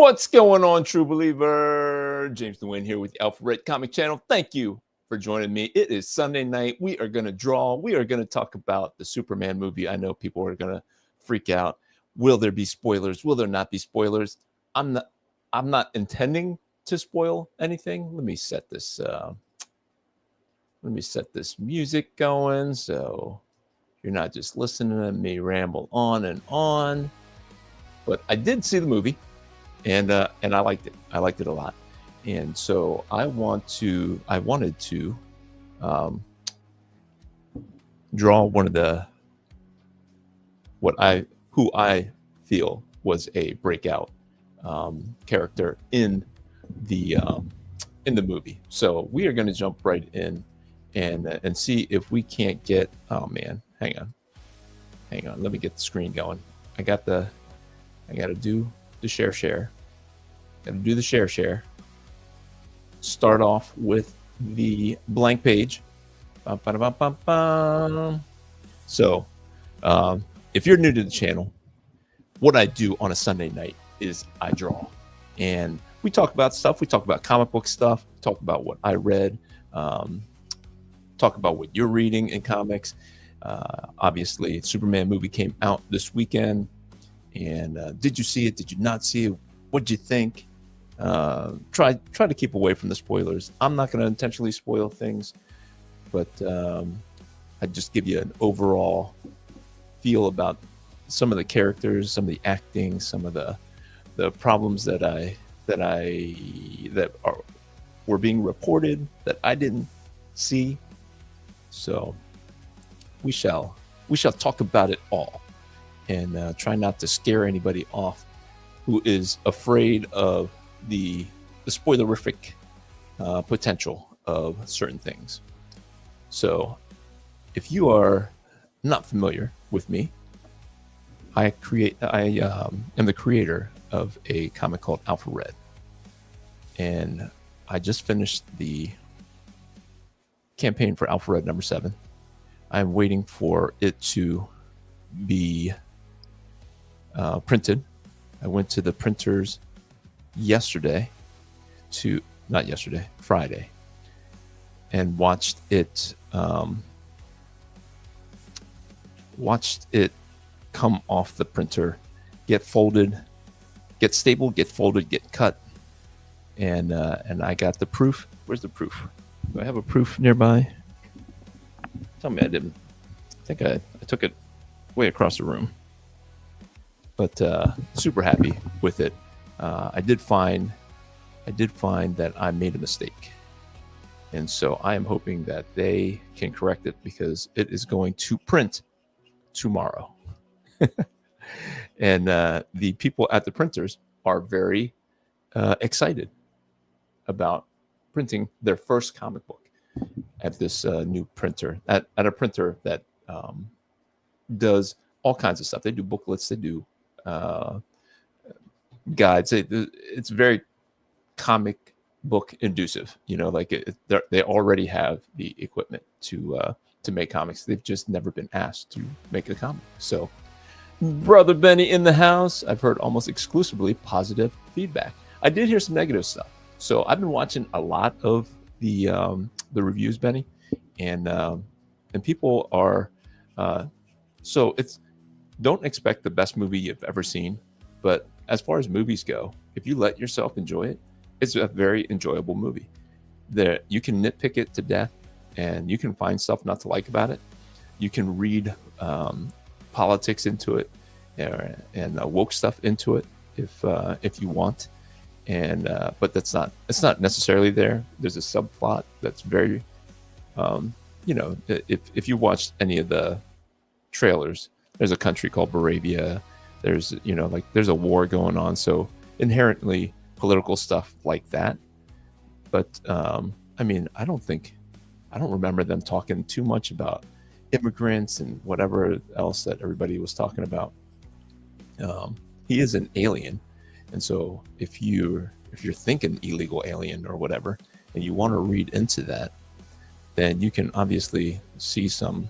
What's going on, true believer? James Nguyen here with the Alpha Red Comic Channel. Thank you for joining me. It is Sunday night. We are going to draw. We are going to talk about the Superman movie. I know people are going to freak out. Will there be spoilers? Will there not be spoilers? I'm not intending to spoil anything. Let me set this music going so you're not just listening to me ramble on and on. But I did see the movie. And I liked it. I liked it a lot, and so I wanted to draw one of the who I feel was a breakout character in the movie. So we are going to jump right in and see if we can't get. Oh man, hang on. Let me get the screen going. I got to do the share. Got to do the share. Start off with the blank page. So, if you're new to the channel, what I do on a Sunday night is I draw, and we talk about stuff. We talk about comic book stuff. Talk about what I read. Talk about what you're reading in comics. Obviously, Superman movie came out this weekend. And did you see it? Did you not see it? What'd you think? Try to keep away from the spoilers. I'm not going to intentionally spoil things, but I just give you an overall feel about some of the characters, some of the acting, some of the problems that were being reported that I didn't see. So we shall talk about it all. And try not to scare anybody off who is afraid of the spoilerific potential of certain things. So, if you are not familiar with me, I am the creator of a comic called Alpha Red, and I just finished the campaign for Alpha Red number 7. I'm waiting for it to be printed. I went to the printers Friday, and watched it come off the printer, get folded, get stapled, get folded, get cut, and I got the proof. Where's the proof? Do I have a proof nearby? Tell me I didn't. I think I took it way across the room. But super happy with it. I did find that I made a mistake, and so I am hoping that they can correct it because it is going to print tomorrow. And the people at the printers are very excited about printing their first comic book at this new printer, at a printer that does all kinds of stuff. They do booklets, they do guides. It's very comic book inducive, like they already have the equipment to make comics. They've just never been asked to make a comic. So Brother Benny in the house. I've heard almost exclusively positive feedback. I did hear some negative stuff, so I've been watching a lot of the reviews, Benny, and people are so it's don't expect the best movie you've ever seen, but as far as movies go, if you let yourself enjoy it, it's a very enjoyable movie. There, you can nitpick it to death, and you can find stuff not to like about it. You can read politics into it, and woke stuff into it if you want, and but it's not necessarily there. There's a subplot that's very, if you watched any of the trailers. There's a country called Moravia. There's, there's a war going on. So inherently political stuff like that. But, I don't remember them talking too much about immigrants and whatever else that everybody was talking about. He is an alien. And so if you're thinking illegal alien or whatever, and you want to read into that, then you can obviously see some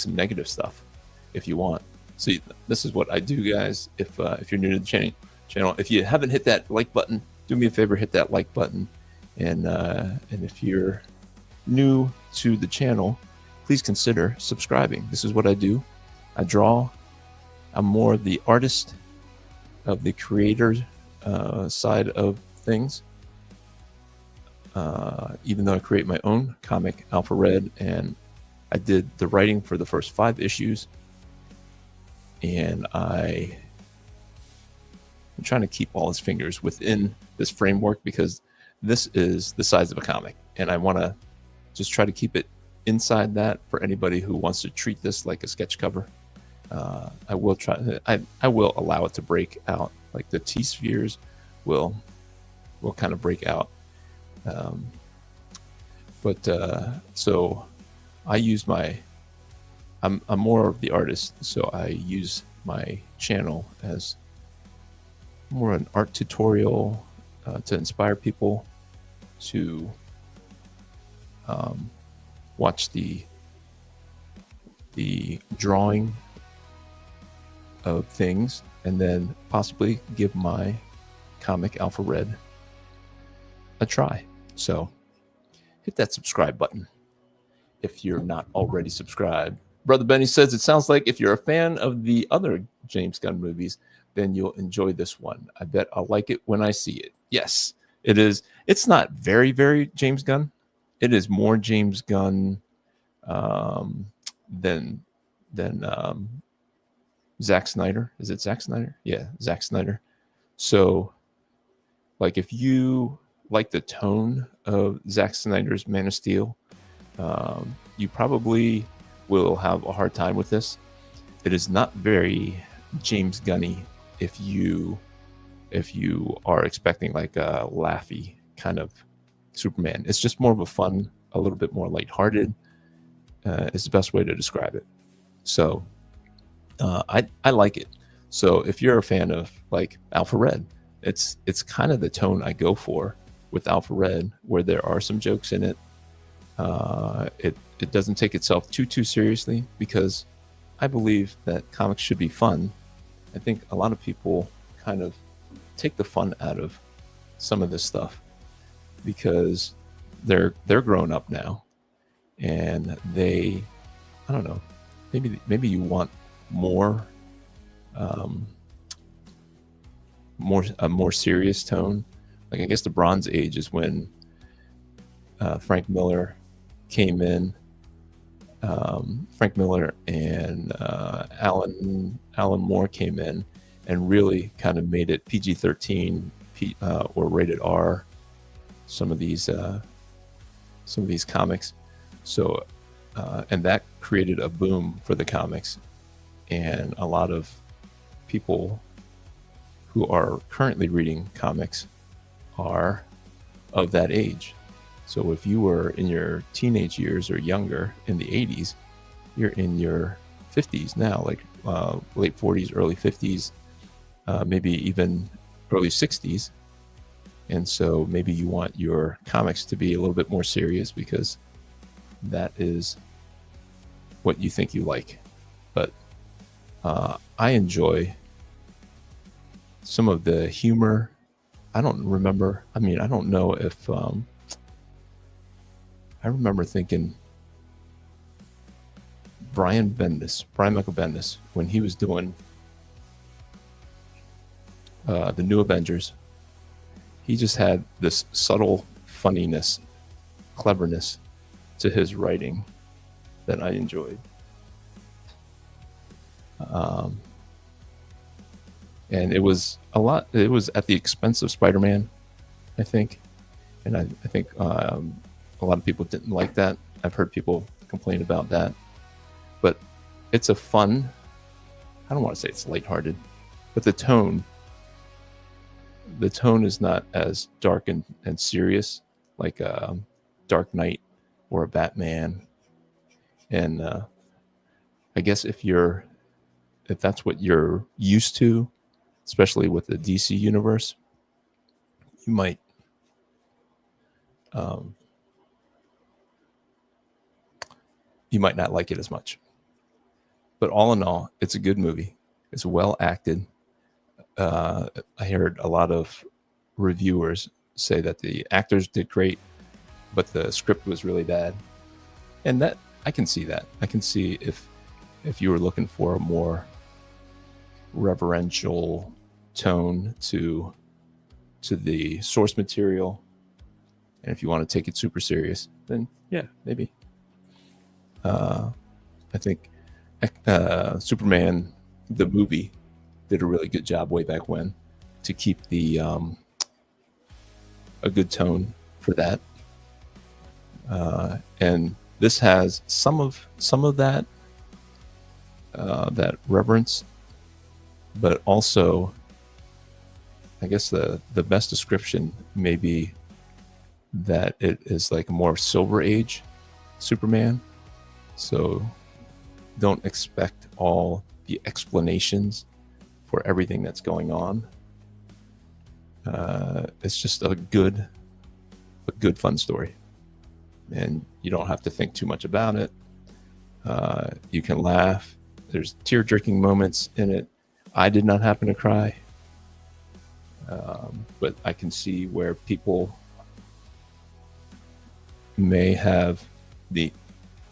negative stuff if you want. See, this is what I do, guys. If you're new to the channel, if you haven't hit that like button, do me a favor, hit that like button. And if you're new to the channel, please consider subscribing. This is what I do. I draw. I'm more the artist of the creator side of things. Even though I create my own comic, Alpha Red, and I did the writing for the first 5 issues, and I'm trying to keep all his fingers within this framework because this is the size of a comic, and I want to just try to keep it inside that for anybody who wants to treat this like a sketch cover. I will try. I will allow it to break out, like the T spheres will kind of break out. So I use I'm more of the artist, so I use my channel as more an art tutorial to inspire people to watch the drawing of things, and then possibly give my comic Alpha Red a try. So hit that subscribe button if you're not already subscribed. Brother Benny says, it sounds like if you're a fan of the other James Gunn movies, then you'll enjoy this one. I bet I'll like it when I see it. Yes, it is. It's not very, very James Gunn. It is more James Gunn than Zack Snyder. Is it Zack Snyder? Yeah, Zack Snyder. So, like, if you like the tone of Zack Snyder's Man of Steel, you probably will have a hard time with this. It is not very James Gunny if you are expecting like a laughy kind of Superman. It's just more of a fun, a little bit more lighthearted. Is the best way to describe it. So I like it. So if you're a fan of like Alpha Red, it's kind of the tone I go for with Alpha Red, where there are some jokes in it. It doesn't take itself too seriously, because I believe that comics should be fun. I think a lot of people kind of take the fun out of some of this stuff because they're grown up now, and I don't know, maybe you want more a more serious tone. Like, I guess the Bronze Age is when Frank Miller came in. Frank Miller and Alan Moore came in and really kind of made it PG-13 or rated R. Some of these comics. So and that created a boom for the comics, and a lot of people who are currently reading comics are of that age. So if you were in your teenage years or younger in the 80s, you're in your 50s now, like late 40s, early 50s, maybe even early 60s. And so maybe you want your comics to be a little bit more serious because that is what you think you like. But I enjoy some of the humor. I don't remember. I mean, I don't know if I remember thinking Brian Michael Bendis, when he was doing the New Avengers, he just had this subtle funniness, cleverness to his writing that I enjoyed. And it was a lot. It was at the expense of Spider-Man, I think. And I think a lot of people didn't like that. I've heard people complain about that. But it's a fun, I don't want to say it's lighthearted, but the tone is not as dark and serious like a Dark Knight or a Batman. And I guess if that's what you're used to, especially with the DC universe, you might not like it as much. But all in all, it's a good movie. It's well acted. I heard a lot of reviewers say that the actors did great, but the script was really bad. And that I can see that. I can see if you were looking for a more reverential tone to the source material, and if you want to take it super serious, then yeah, maybe. I think Superman, the movie, did a really good job way back when to keep the a good tone for that. And this has some of that that reverence, but also, I guess the best description may be that it is like a more Silver Age Superman. So don't expect all the explanations for everything that's going on. It's just a good fun story, and you don't have to think too much about it. You can laugh. There's tear-jerking moments in it. I did not happen to cry, but I can see where people may have the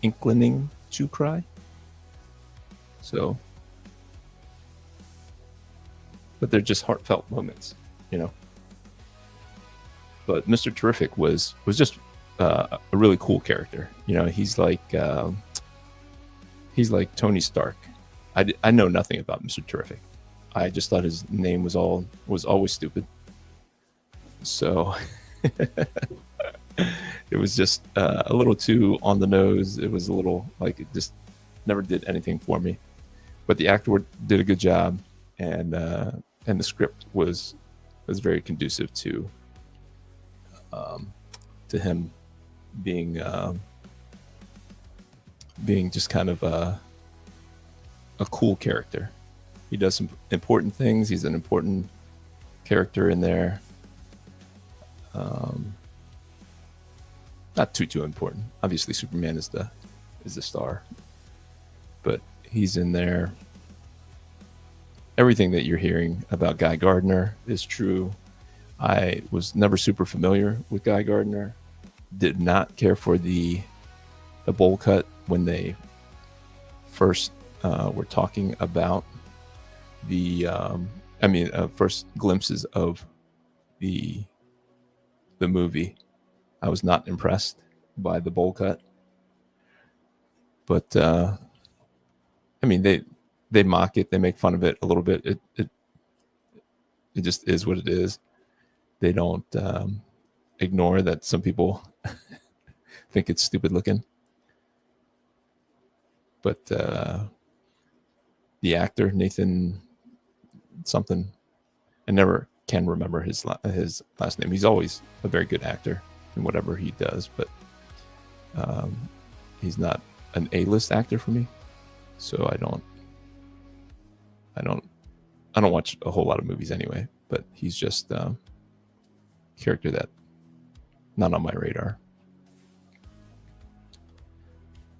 inclining to cry. So, but they're just heartfelt moments, you know. But Mr. Terrific was just a really cool character. You know, he's like Tony Stark. I know nothing about Mr. Terrific. I just thought his name was always stupid. So it was just a little too on the nose. It was a little like it just never did anything for me. But the actor did a good job, and the script was very conducive to him being just kind of a cool character. He does some important things. He's an important character in there. Not too important. Obviously, Superman is the star, but he's in there. Everything that you're hearing about Guy Gardner is true. I was never super familiar with Guy Gardner. Did not care for the bowl cut when they first were talking about the first glimpses of the movie. I was not impressed by the bowl cut, but they mock it, they make fun of it a little bit. It just is what it is. They don't ignore that some people think it's stupid looking. But the actor Nathan something, I never can remember his last name. He's always a very good actor in whatever he does, but he's not an A-list actor for me, so I don't watch a whole lot of movies anyway. But he's just a character that not on my radar.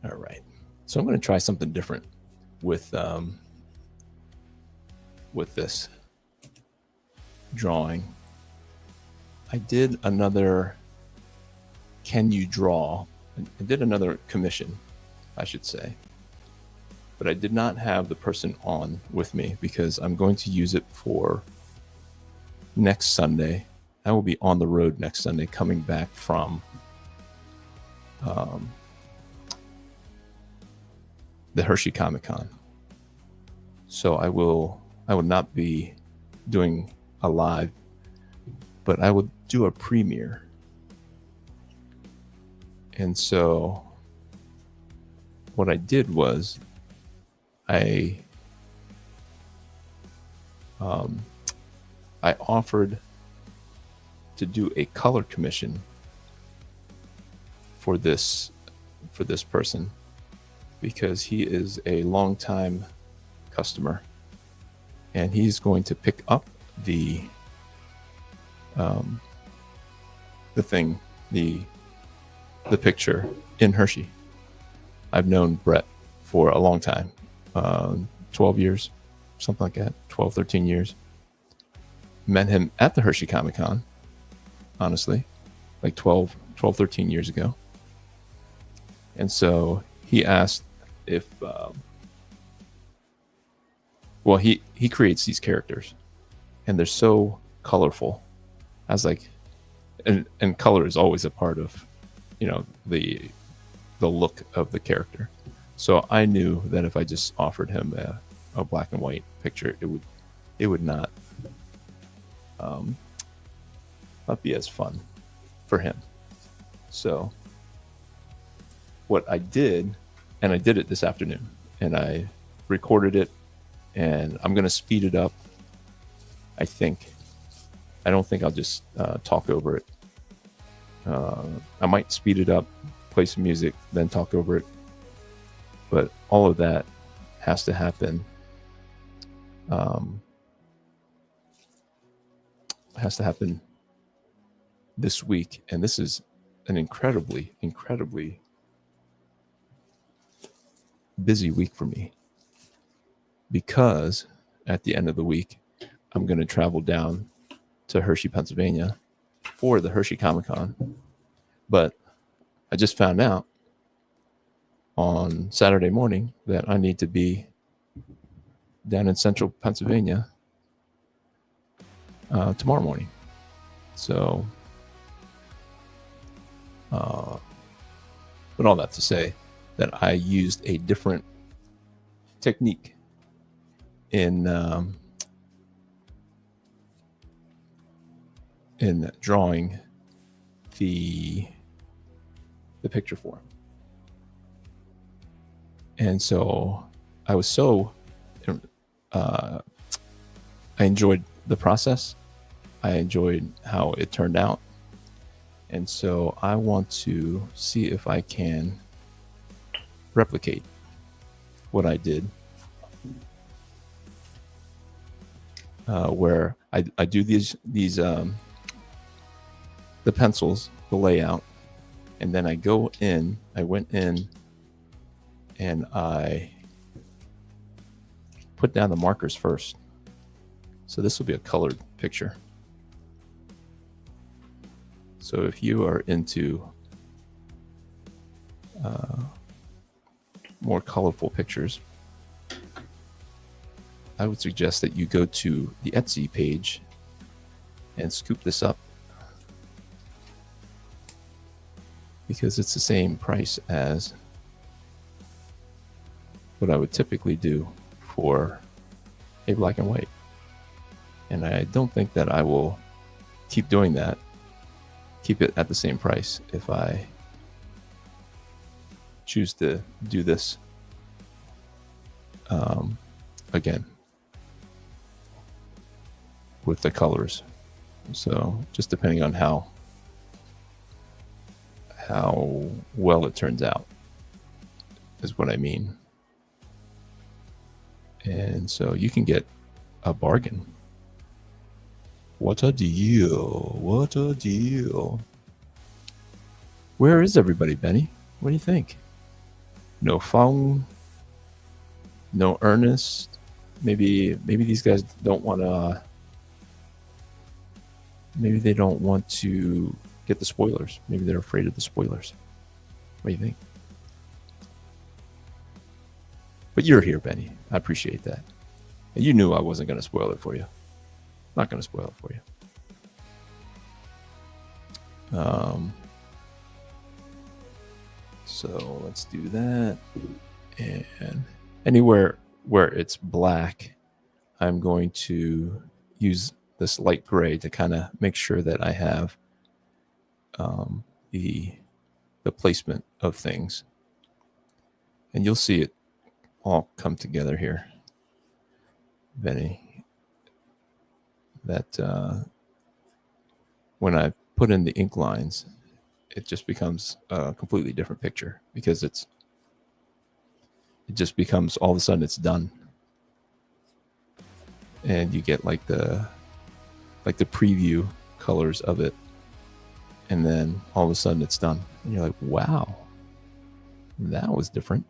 All right, so I'm going to try something different with this drawing. I did another Can You Draw? I did another commission, I should say. But I did not have the person on with me because I'm going to use it for next Sunday. I will be on the road next Sunday coming back from the Hershey Comic Con. So I will not be doing a live, but I will do a premiere. And so what I did was I offered to do a color commission for this person because he is a longtime customer, and he's going to pick up the picture in Hershey. I've known Brett for a long time, 12 years, something like that, 12, 13 years. Met him at the Hershey Comic Con, honestly, like 13 years ago. And so he asked if, well, he creates these characters and they're so colorful. I was like, and color is always a part of, the look of the character. So I knew that if I just offered him a black and white picture, it would not be as fun for him. So what I did, and I did it this afternoon, and I recorded it, and I'm going to speed it up. I don't think I'll just talk over it. I might speed it up, play some music, then talk over it. But all of that has to happen. This week, and this is an incredibly busy week for me, because at the end of the week I'm going to travel down to Hershey, Pennsylvania for the Hershey Comic Con. But I just found out on Saturday morning that I need to be down in central Pennsylvania tomorrow morning. So, but all that to say that I used a different technique in drawing the picture for him. And so I was I enjoyed the process. I enjoyed how it turned out. And so I want to see if I can replicate what I did, where I do these the pencils, the layout, and then I went in and I put down the markers first. So this will be a colored picture. So if you are into more colorful pictures, I would suggest that you go to the Etsy page and scoop this up, because it's the same price as what I would typically do for a black and white. And I don't think that I will keep doing that, keep it at the same price, if I choose to do this again with the colors. So just depending on how well it turns out is what I mean. And so you can get a bargain. What a deal. What a deal. Where is everybody, Benny? What do you think? No phone, no Ernest. Maybe these guys don't want to. Maybe they don't want to get the spoilers. Maybe they're afraid of the spoilers. What do you think? But you're here, Benny. I appreciate that. And you knew I wasn't going to spoil it for you. Not going to spoil it for you. So let's do that. And anywhere where it's black, I'm going to use this light gray to kind of make sure that I have the placement of things. And you'll see it all come together here, Benny. That when I put in the ink lines, it just becomes a completely different picture, because it just becomes, all of a sudden it's done, and you get like the preview colors of it, and then all of a sudden it's done, and you're like, wow, that was different.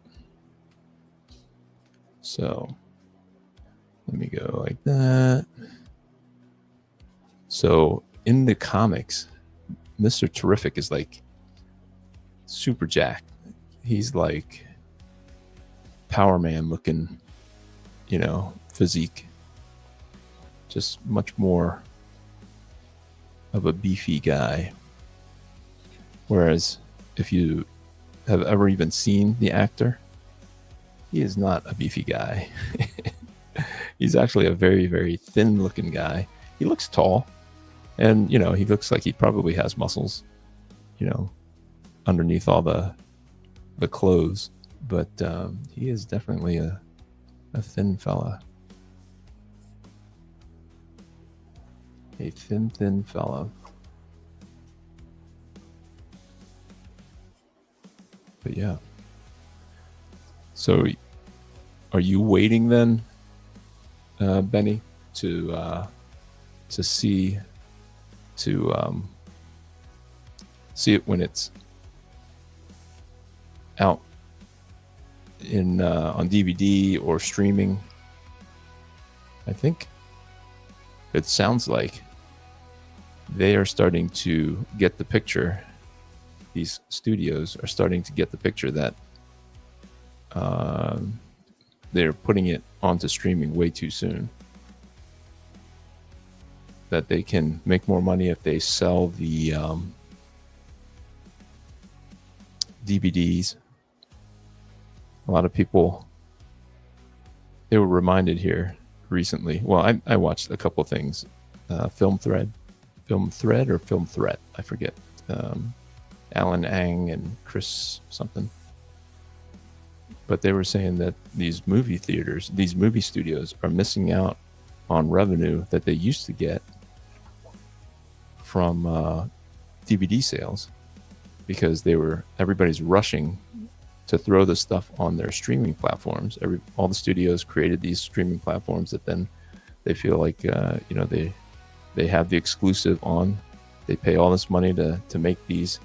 So let me go like that. So in the comics, Mr. Terrific is like super jacked. He's like Power Man looking, physique. Just much more of a beefy guy. Whereas if you have ever even seen the actor, he is not a beefy guy. He's actually a very, very thin looking guy. He looks tall, and he looks like he probably has muscles, underneath all the clothes. But he is definitely a thin fella. A thin fella. But yeah. So are you waiting then, Benny, to see it when it's out on DVD or streaming? I think it sounds like they are starting to get the picture. These studios are starting to get the picture that they're putting it onto streaming way too soon. That they can make more money if they sell the DVDs. A lot of people, they were reminded here recently. Well, I watched a couple things. Film Threat, I forget. Alan Ang and Chris something. But they were saying that these movie studios are missing out on revenue that they used to get from DVD sales, because everybody's rushing to throw the stuff on their streaming platforms. All the studios created these streaming platforms that then they feel like they have the exclusive on. They pay all this money to make these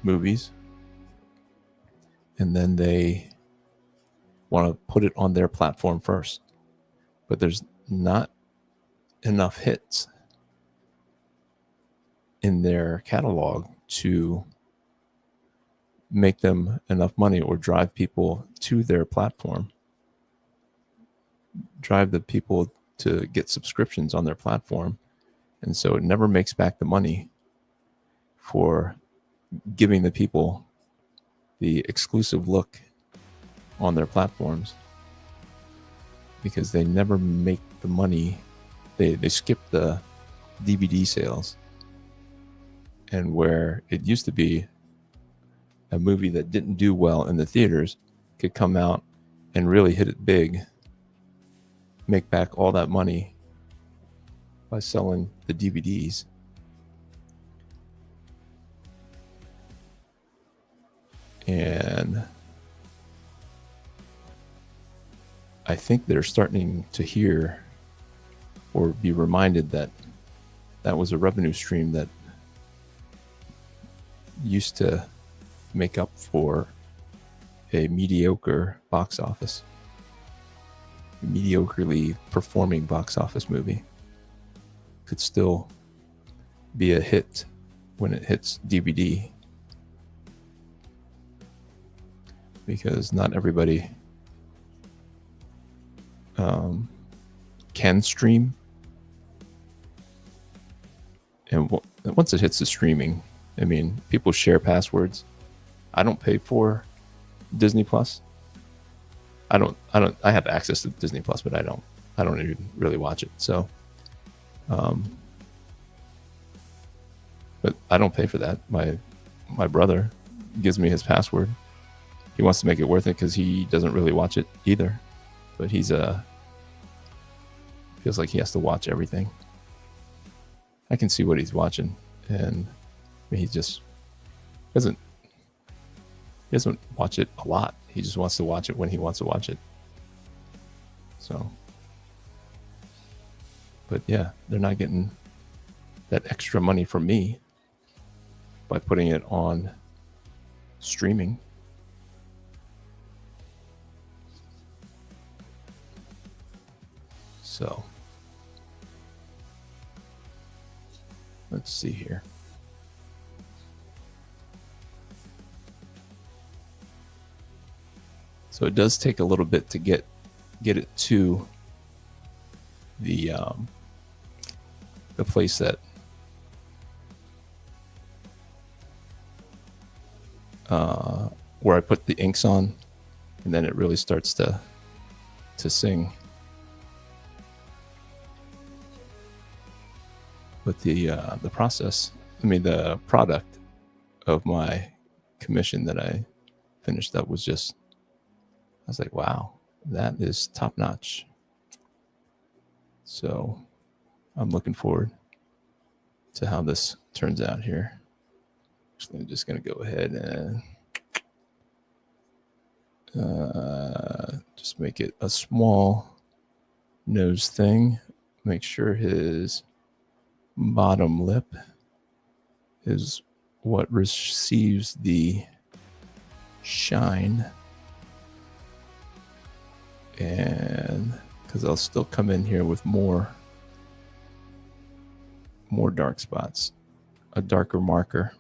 movies, and then they want to put it on their platform first. But there's not enough hits in their catalog to make them enough money or drive people to their platform, drive the people to get subscriptions on their platform. And so it never makes back the money for giving the people the exclusive look on their platforms, because they never make the money. They skip the DVD sales. And where it used to be a movie that didn't do well in the theaters could come out and really hit it big, make back all that money by selling the DVDs. And I think they're starting to hear or be reminded that that was a revenue stream that used to make up for a mediocre box office, a mediocrely performing box office movie could still be a hit when it hits DVD, because not everybody can stream. And once it hits the streaming, I mean, people share passwords. I don't pay for Disney Plus. I have access to Disney Plus, but I don't even really watch it. So, but I don't pay for that. My brother gives me his password. He wants to make it worth it because he doesn't really watch it either. But feels like he has to watch everything. I can see what he's watching, and he just doesn't watch it a lot. He just wants to watch it when he wants to watch it. So, but yeah, they're not getting that extra money from me by putting it on streaming. So let's see here. So it does take a little bit to get it to the place that where I put the inks on, and then it really starts to sing. But the process, the product of my commission that I finished up was just, I was like, wow, that is top notch. So I'm looking forward to how this turns out here. So I'm just going to go ahead and just make it a small nose thing. Make sure his bottom lip is what receives the shine. And because I'll still come in here with more dark spots, a darker marker,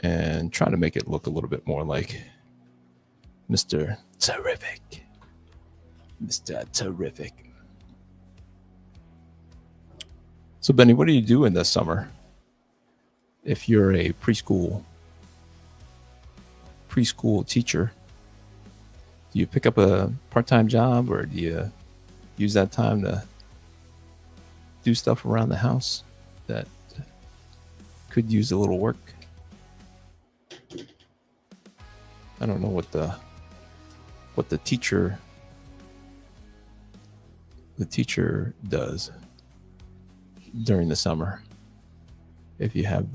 and try to make it look a little bit more like Mr. Terrific. Mr. Terrific. So, Benny, what are you doing this summer? If you're a preschool teacher, do you pick up a part-time job, or do you use that time to do stuff around the house that could use a little work? I don't know what the teacher does during the summer, if you have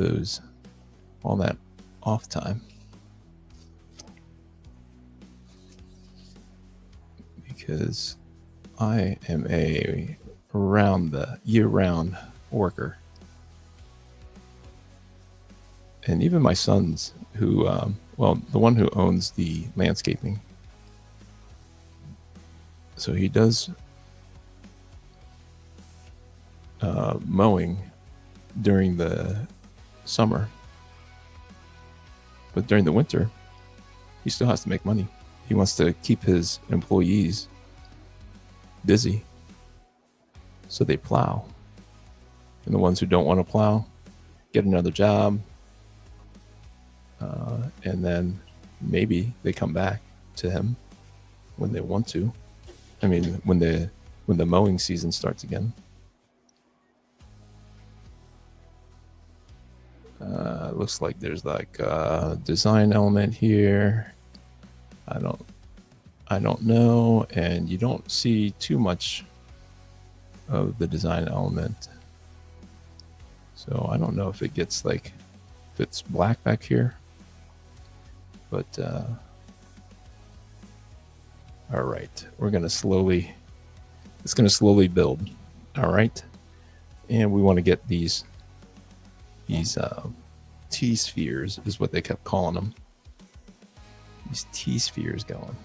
all that off time, because I am a year-round worker. And even my sons, who the one who owns the landscaping, so he does mowing during the summer, but during the winter he still has to make money. He wants to keep his employees busy, so they plow, and the ones who don't want to plow get another job, and then maybe they come back to him when they want to. When the mowing season starts again. Looks like there's like a design element here. I don't know, and you don't see too much of the design element. So I don't know if it gets if it's black back here, but all right, it's going to slowly build. All right. And we want to get these T-spheres, is what they kept calling them. These T-spheres going.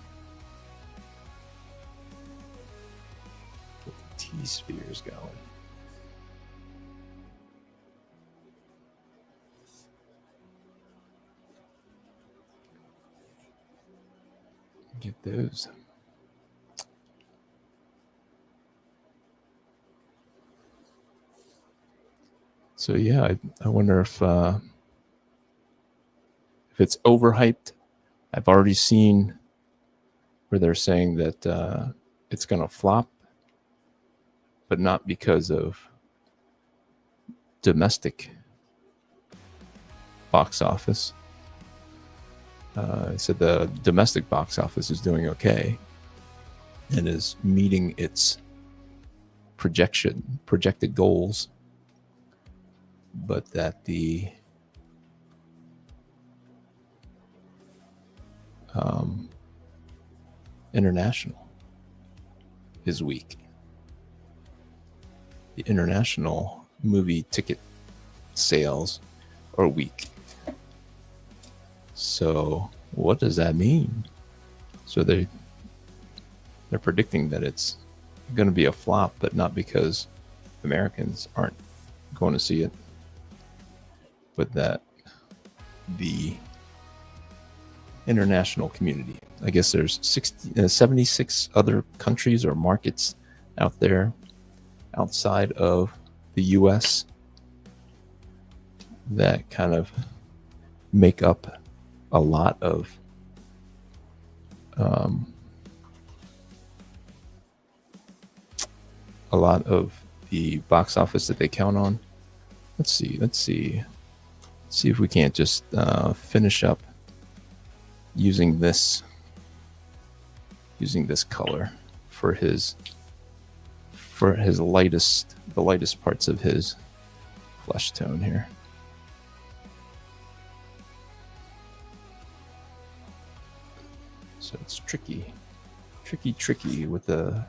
Get the T-spheres going. Get those. So yeah, I wonder if it's overhyped. I've already seen where they're saying that it's going to flop, but not because of domestic box office. I said the domestic box office is doing okay and is meeting its projected goals, but that the international is weak. The international movie ticket sales are weak. So what does that mean? So they're predicting that it's going to be a flop, but not because Americans aren't going to see it, but that the international community, I guess there's 76 other countries or markets out there outside of the US that kind of make up a lot of the box office that they count on. Let's see if we can't just finish up using this color for the lightest parts of his flesh tone here. So it's tricky with the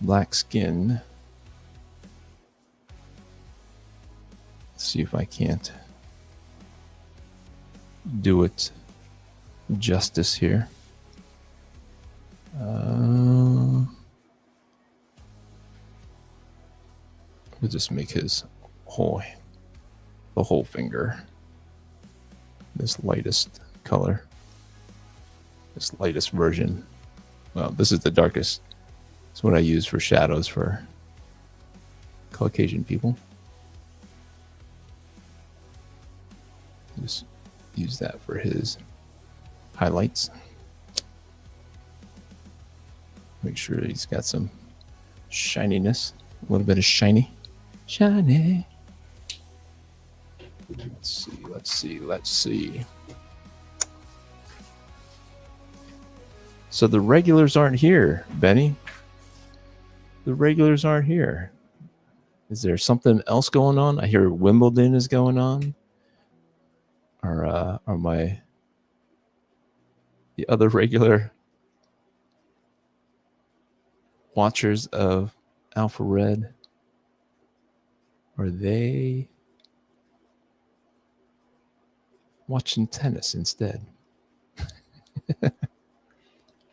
black skin. Let's see if I can't do it justice here. We'll just make his the whole finger this lightest color, this lightest version. Well, this is the darkest. It's what I use for shadows for Caucasian people. Just use that for his highlights. Make sure he's got some shininess, a little bit of shiny. Let's see. So the regulars aren't here, Benny. The regulars aren't here. Is there something else going on? I hear Wimbledon is going on. Are the other regular watchers of Alpha Red, are they watching tennis instead?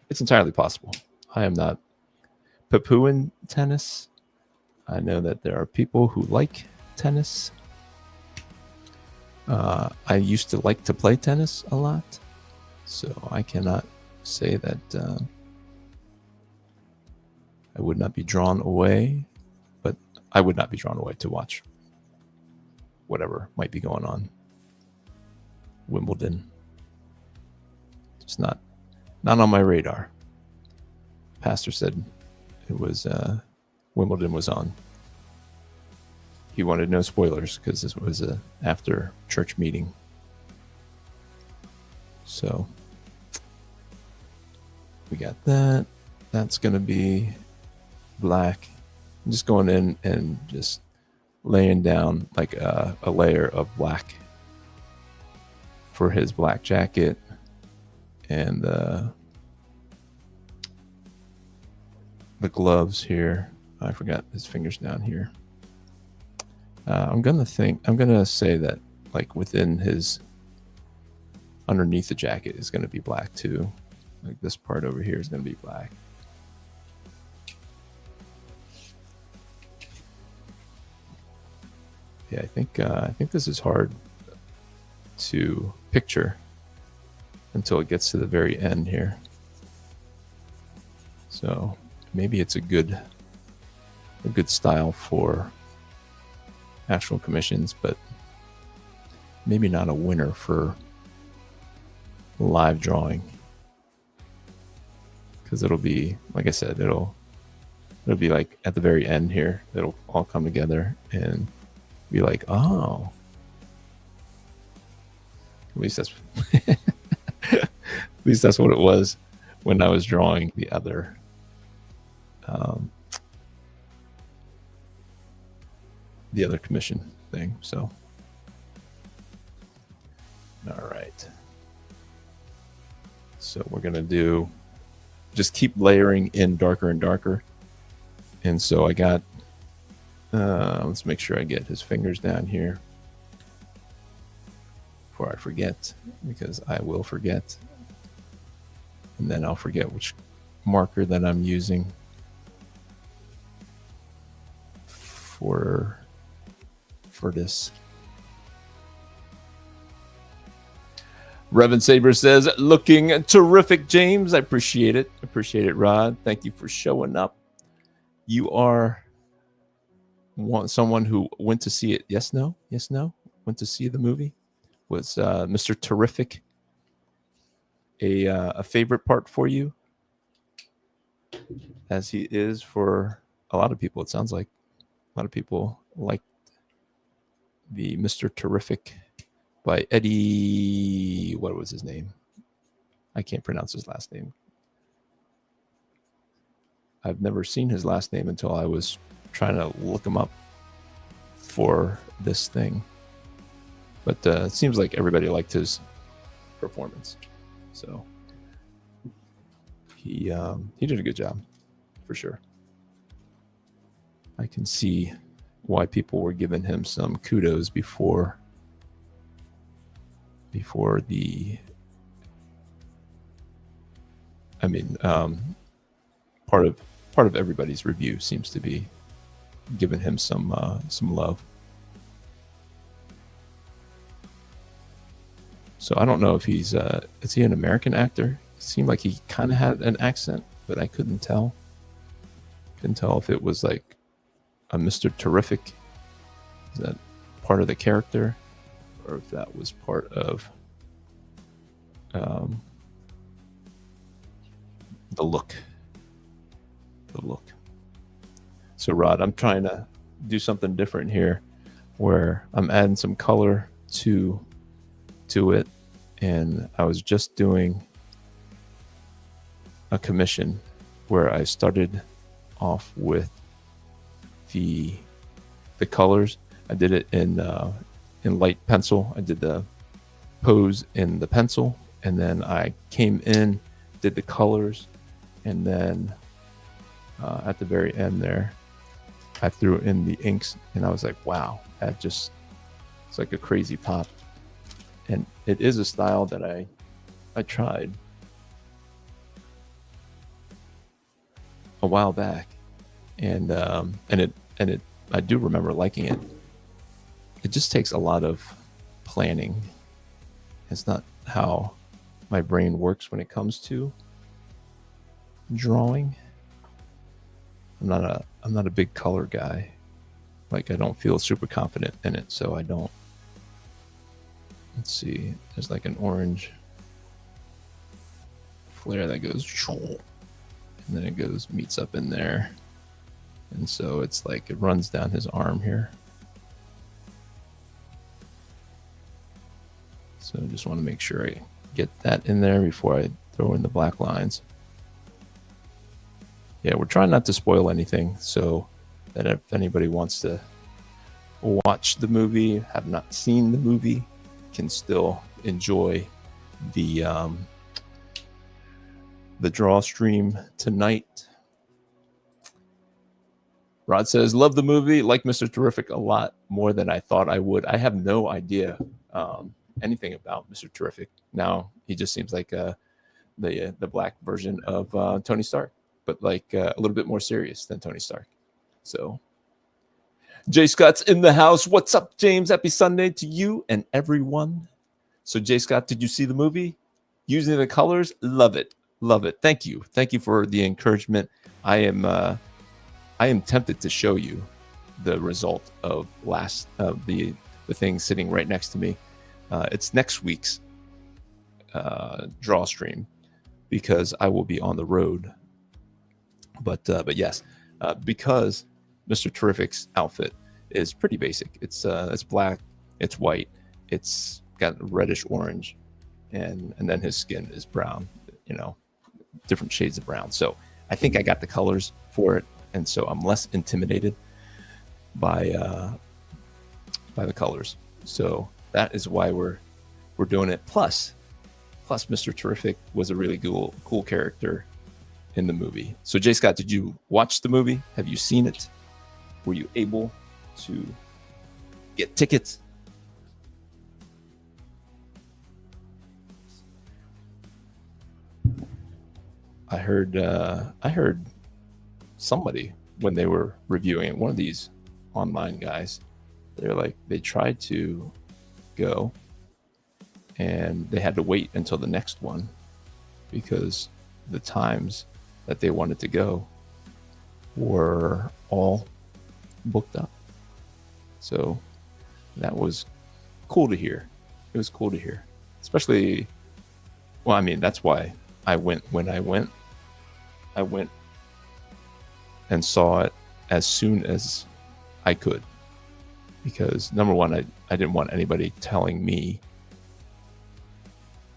It's entirely possible. I am not poo-pooing tennis. I know that there are people who like tennis. I used to like to play tennis a lot, so I cannot say that I would not be drawn away, but I would not be drawn away to watch whatever might be going on. Wimbledon. It's not on my radar. Pastor said it was Wimbledon was on. He wanted no spoilers because this was a after church meeting. So we got that. That's going to be black. I'm just going in and just laying down like a layer of black for his black jacket and the gloves here. I forgot his fingers down here. I'm gonna say that like within his underneath the jacket is gonna be black too. Like this part over here is gonna be black. Yeah, I think this is hard to picture until it gets to the very end here. So maybe it's a good style for actual commissions, but maybe not a winner for live drawing, because it'll be, like I said, it'll be like at the very end here, it'll all come together and be like, oh, at least that's at least that's what it was when I was drawing the other commission thing. So all right, so we're gonna just keep layering in darker and darker. And so I got let's make sure I get his fingers down here before I forget, because I will forget, and then I'll forget which marker that I'm using. for this. Reverend Saber says, looking terrific, James. I appreciate it. Appreciate it, Rod. Thank you for showing up. You are someone who went to see it. Yes, no? Yes, no? Went to see the movie? Was Mr. Terrific a favorite part for you? As he is for a lot of people, it sounds like. A lot of people like the Mr. Terrific by Eddie. What was his name? I can't pronounce his last name. I've never seen his last name until I was trying to look him up for this thing. But it seems like everybody liked his performance. So he did a good job, for sure. I can see why people were giving him some kudos before the. I mean, part of everybody's review seems to be giving him some love. So I don't know if is he an American actor? It seemed like he kind of had an accent, but I couldn't tell. Couldn't tell if it was like a Mr. Terrific. Is that part of the character, or if that was part of the look. The look. So Rod, I'm trying to do something different here, where I'm adding some color to it, and I was just doing a commission where I started off with the colors. I did it in light pencil. I did the pose in the pencil, and then I came in, did the colors, and then at the very end there, I threw in the inks, and I was like, wow, it's like a crazy pop. And it is a style that I tried a while back, and I do remember liking it. It just takes a lot of planning. It's not how my brain works when it comes to drawing. I'm not a big color guy. Like, I don't feel super confident in it, so I don't. Let's see. There's like an orange flare that goes, and then it goes, meets up in there, and so it's like it runs down his arm here. So I just want to make sure I get that in there before I throw in the black lines. Yeah, we're trying not to spoil anything, so that if anybody wants to watch the movie, have not seen the movie, can still enjoy the draw stream tonight. Rod says, love the movie, like Mr. Terrific a lot more than I thought I would. I have no idea anything about Mr. Terrific. Now he just seems like the black version of Tony Stark, but like a little bit more serious than Tony Stark. So Jay Scott's in the house. What's up, James? Happy Sunday to you and everyone. So Jay Scott, did you see the movie? Using the colors? Love it. Love it. Thank you. Thank you for the encouragement. I am tempted to show you the result of the thing sitting right next to me. It's next week's draw stream, because I will be on the road. But yes, because Mr. Terrific's outfit is pretty basic. It's black, it's white, it's got reddish orange, and then his skin is brown. Different shades of brown. So I think I got the colors for it, and so I'm less intimidated by the colors. So that is why we're doing it. Plus Mr. Terrific was a really cool character in the movie. So Jay Scott, did you watch the movie? Have you seen it? Were you able to get tickets? I heard somebody, when they were reviewing it, one of these online guys. They're like, they tried to go and they had to wait until the next one because the times that they wanted to go were all booked up. So that was cool to hear. It was cool to hear, especially, well, I mean, that's why I went when I went. I went and saw it as soon as I could because number one, I didn't want anybody telling me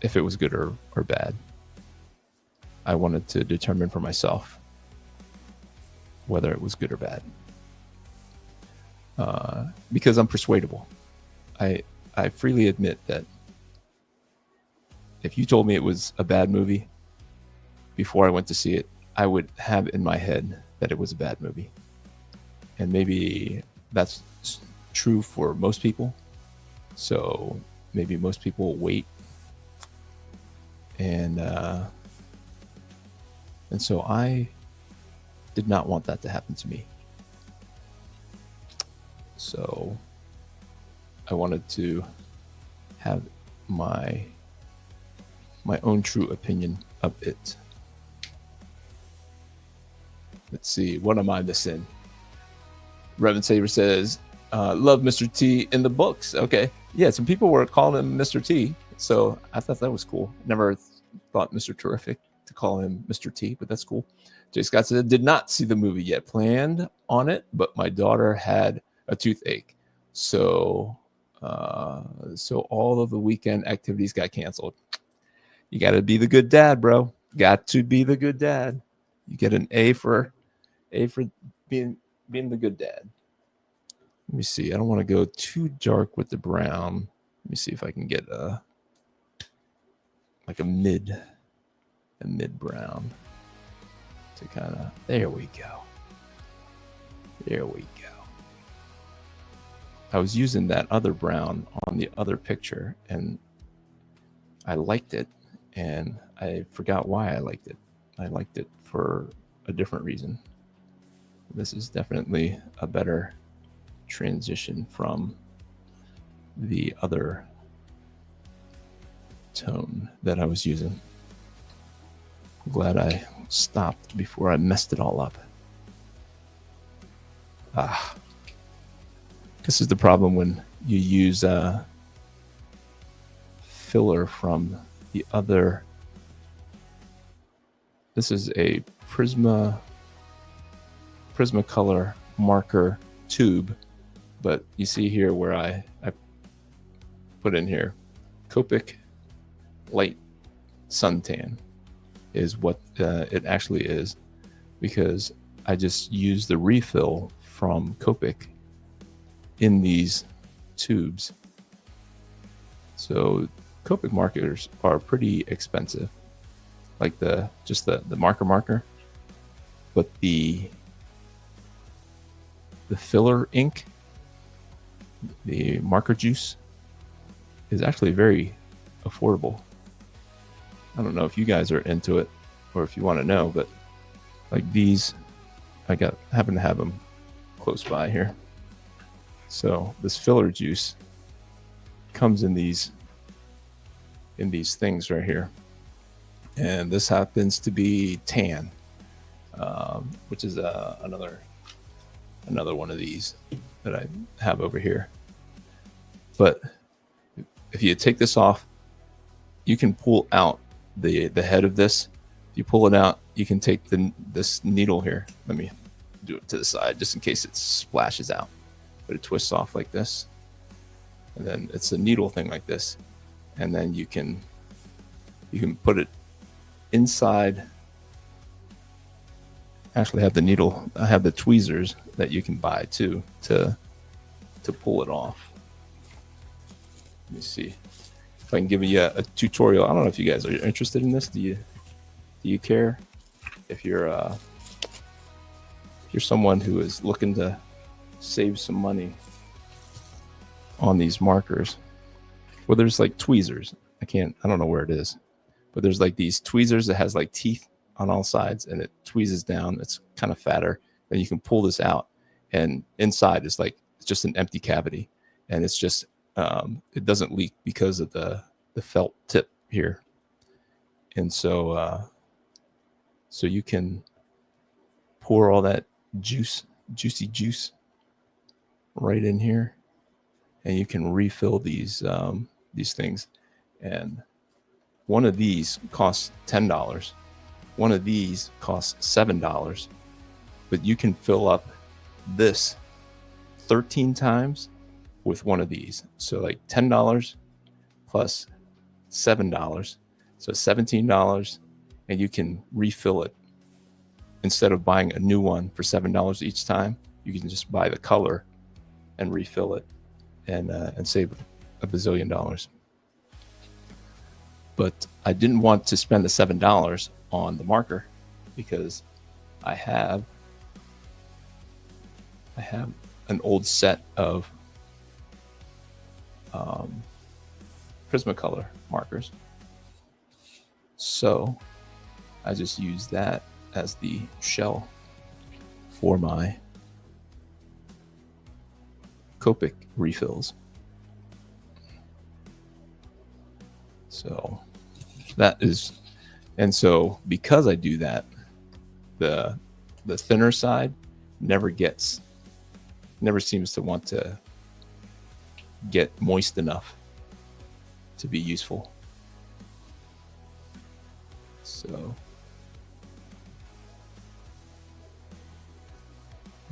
if it was good or bad. I wanted to determine for myself whether it was good or bad. Because I'm persuadable. I freely admit that if you told me it was a bad movie before I went to see it, I would have in my head that it was a bad movie. And maybe that's true for most people. So maybe most people wait. And so I did not want that to happen to me. So I wanted to have my own true opinion of it. Let's see, what am I missing? Reverend Saber says, love Mr. T in the books. Okay. Yeah, some people were calling him Mr. T. So I thought that was cool. Never thought Mr. Terrific to call him Mr. T, but that's cool. Jay Scott said, did not see the movie yet. Planned on it, but my daughter had a toothache. So all of the weekend activities got canceled. You got to be the good dad, bro. Got to be the good dad. You get an A for being the good dad. Let me see. I don't want to go too dark with the brown. Let me see if I can get like a mid brown to kind of, there we go. There we go. I was using that other brown on the other picture and I liked it and I forgot why I liked it. I liked it for a different reason. This is definitely a better transition from the other tone that I was using. I'm glad I stopped before I messed it all up. This is the problem when you use filler from the other. This is a Prismacolor marker tube, but you see here where I put in here Copic light suntan is what it actually is, because I just use the refill from Copic in these tubes. So Copic markers are pretty expensive, like the marker, but the filler ink, the marker juice, is actually very affordable. I don't know if you guys are into it or if you want to know, but like these, I happen to have them close by here. So this filler juice comes in these things right here, and this happens to be tan, which is another one of these that I have over here. But if you take this off, you can pull out the head of this. If you pull it out, you can take this needle here. Let me do it to the side just in case it splashes out. But it twists off like this, and then it's a needle thing like this, and then you can put it inside. Actually, I have the needle. I have the tweezers that you can buy too to pull it off. Let me see if I can give you a tutorial. I don't know if you guys are interested in this. Do you care if you're someone who is looking to save some money on these markers? Well, there's like tweezers. I don't know where it is, but there's like these tweezers that has like teeth on all sides and it tweezes down. It's kind of fatter. Then you can pull this out and inside is like it's just an empty cavity, and it's just it doesn't leak because of the felt tip here. And so so you can pour all that juicy juice right in here, and you can refill these things. And one of these costs $10. One of these costs $7, but you can fill up this 13 times with one of these. So like $10 plus $7, so $17, and you can refill it. Instead of buying a new one for $7 each time, you can just buy the color and refill it, and save a bazillion dollars. But I didn't want to spend the $7 on the marker because I have an old set of Prismacolor markers. So I just use that as the shell for my Copic refills. So that is, and so because I do that, the thinner side never seems to want to get moist enough to be useful. So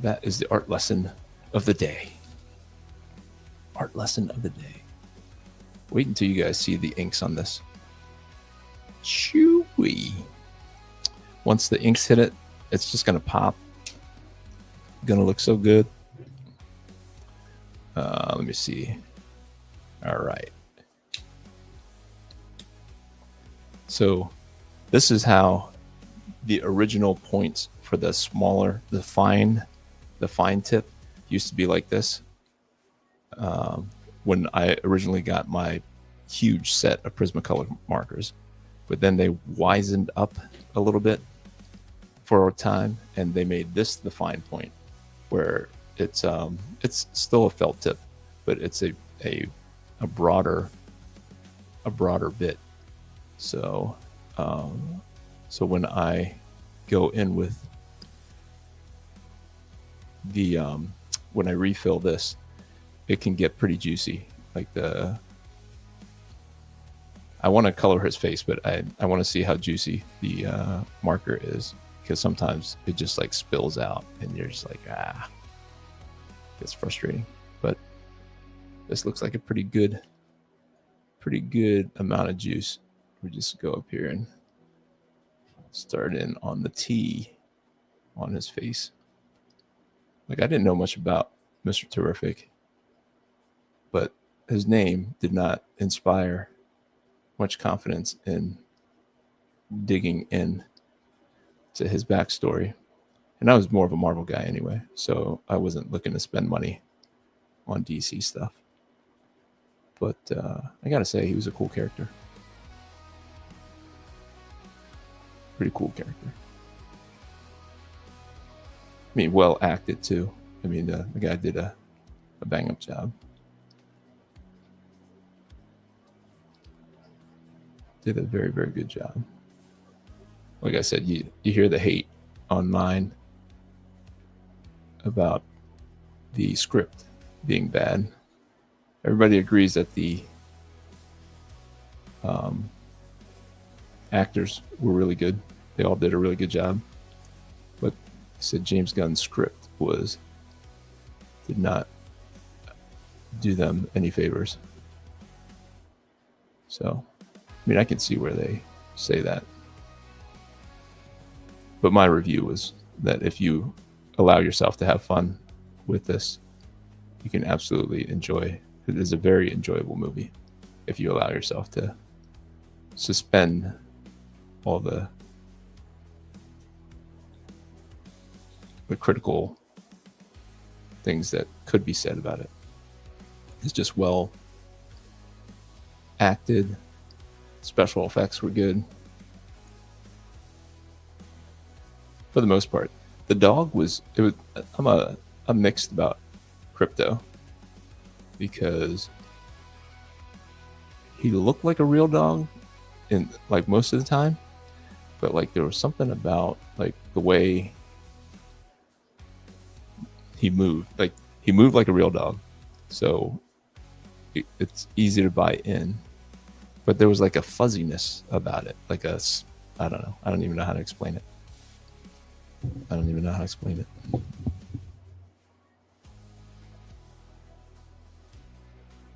that is the art lesson of the day. Art lesson of the day. Wait until you guys see the inks on this. Chewy. Once the inks hit it, it's just gonna pop. Gonna look so good. Let me see. All right. So this is how the original points for the fine tip used to be like this. When I originally got my huge set of Prismacolor markers, but then they wizened up a little bit for a time, and they made this the fine point, where it's still a felt tip, but it's a broader bit. So so when I go in with the when I refill this, it can get pretty juicy. Like I want to color his face, but I want to see how juicy the marker is, because sometimes it just like spills out and you're just like, it's frustrating. But this looks like a pretty good amount of juice. We just go up here and start in on the T on his face. Like, I didn't know much about Mr. Terrific, but his name did not inspire much confidence in digging in to his backstory. And I was more of a Marvel guy anyway, so I wasn't looking to spend money on DC stuff. But I gotta say, he was a cool character. Pretty cool character. I mean, well acted too. I mean, the guy did a bang up job. Did a very, very good job. Like I said, you hear the hate on mine about the script being bad. Everybody agrees that the actors were really good. They all did a really good job. But I said James Gunn's script did not do them any favors. So, I mean, I can see where they say that. But my review was that if you allow yourself to have fun with this, you can absolutely enjoy. It is a very enjoyable movie if you allow yourself to suspend all the critical things that could be said about it. It's just well acted. Special effects were good. For the most part. The dog was, I'm a I'm mixed about Crypto because he looked like a real dog in like most of the time, but like there was something about like the way he moved. Like he moved like a real dog, so it's easy to buy in. But there was like a fuzziness about it, like I don't know. I don't even know how to explain it. I don't even know how to explain it.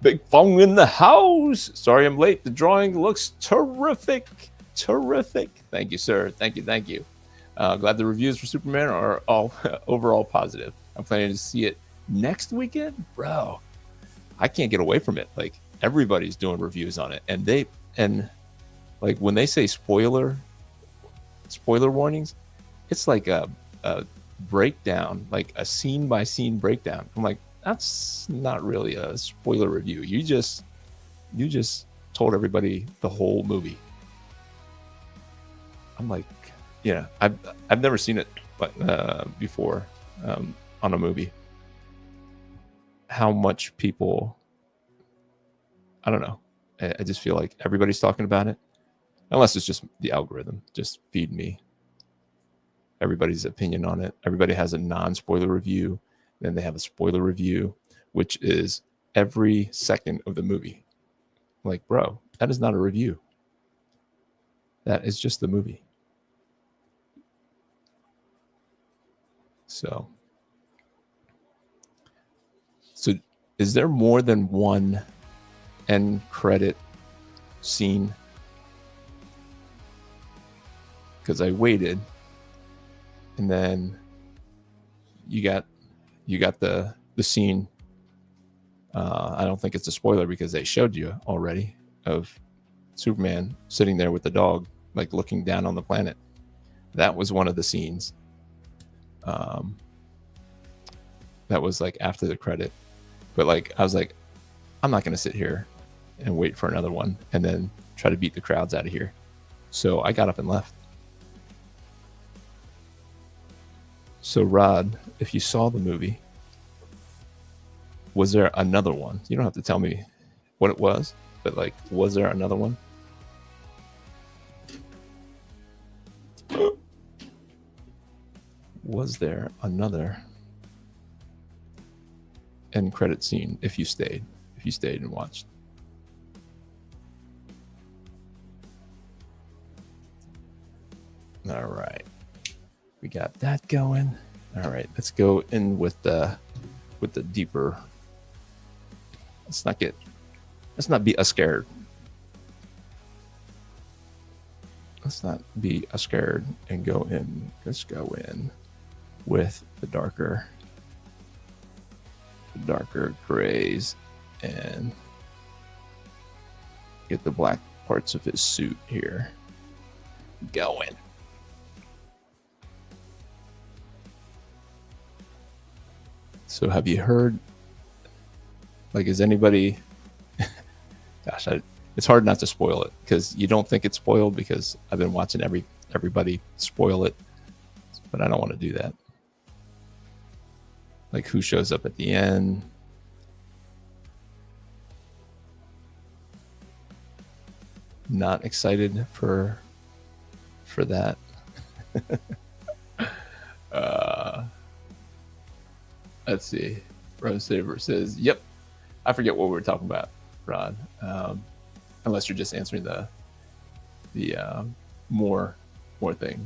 Big Fong in the house. Sorry I'm late. The drawing looks terrific. Terrific. Thank you, sir. Thank you. Thank you. Glad the reviews for Superman are all overall positive. I'm planning to see it next weekend. Bro, I can't get away from it. Like everybody's doing reviews on it. And like when they say spoiler warnings, it's like a breakdown, like a scene by scene breakdown. I'm like, that's not really a spoiler review. You just told everybody the whole movie. I'm like, yeah, I've never seen it before on a movie. How much people, I don't know. I just feel like everybody's talking about it, unless it's just the algorithm just feed me everybody's opinion on it. Everybody has a non-spoiler review, then they have a spoiler review, which is every second of the movie. Like, bro, that is not a review. That is just the movie. So is there more than one end credit scene? Because I waited, and then you got the scene. I don't think it's a spoiler because they showed you already of Superman sitting there with the dog, like looking down on the planet. That was one of the scenes. That was like after the credit. But like I was like, I'm not gonna sit here and wait for another one and then try to beat the crowds out of here. So I got up and left. So Rod, if you saw the movie, was there another one? You don't have to tell me what it was, but like, was there another one? Was there another end credit scene if you stayed and watched? All right, we got that going. All right, let's go in with the deeper. Let's not be scared. Let's not be scared and go in. Let's go in with the darker grays and get the black parts of his suit here going. So have you heard, like, is anybody, gosh, it's hard not to spoil it because you don't think it's spoiled because I've been watching everybody spoil it, but I don't want to do that. Like who shows up at the end. Not excited for that. Let's see. Rose Saver says, "Yep." I forget what we were talking about, Rod. Unless you're just answering the more thing.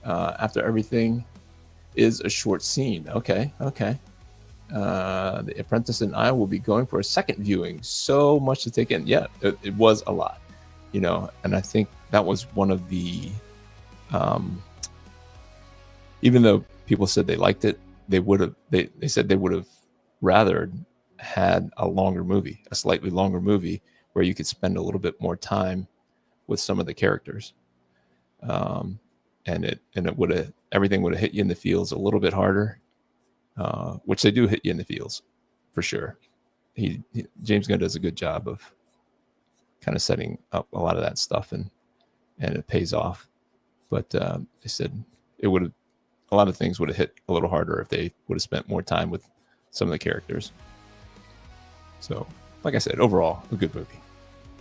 After everything is a short scene. Okay. The Apprentice and I will be going for a second viewing. So much to take in. Yeah, it was a lot, and I think that was one of the, even though people said they liked it, they said they would have rather had a slightly longer movie where you could spend a little bit more time with some of the characters. And it would have, everything would have hit you in the feels a little bit harder, which they do hit you in the feels for sure. James Gunn does a good job of kind of setting up a lot of that stuff, and it pays off. But they said it would have a lot of things would have hit a little harder if they would have spent more time with some of the characters. So, like I said, overall, a good movie.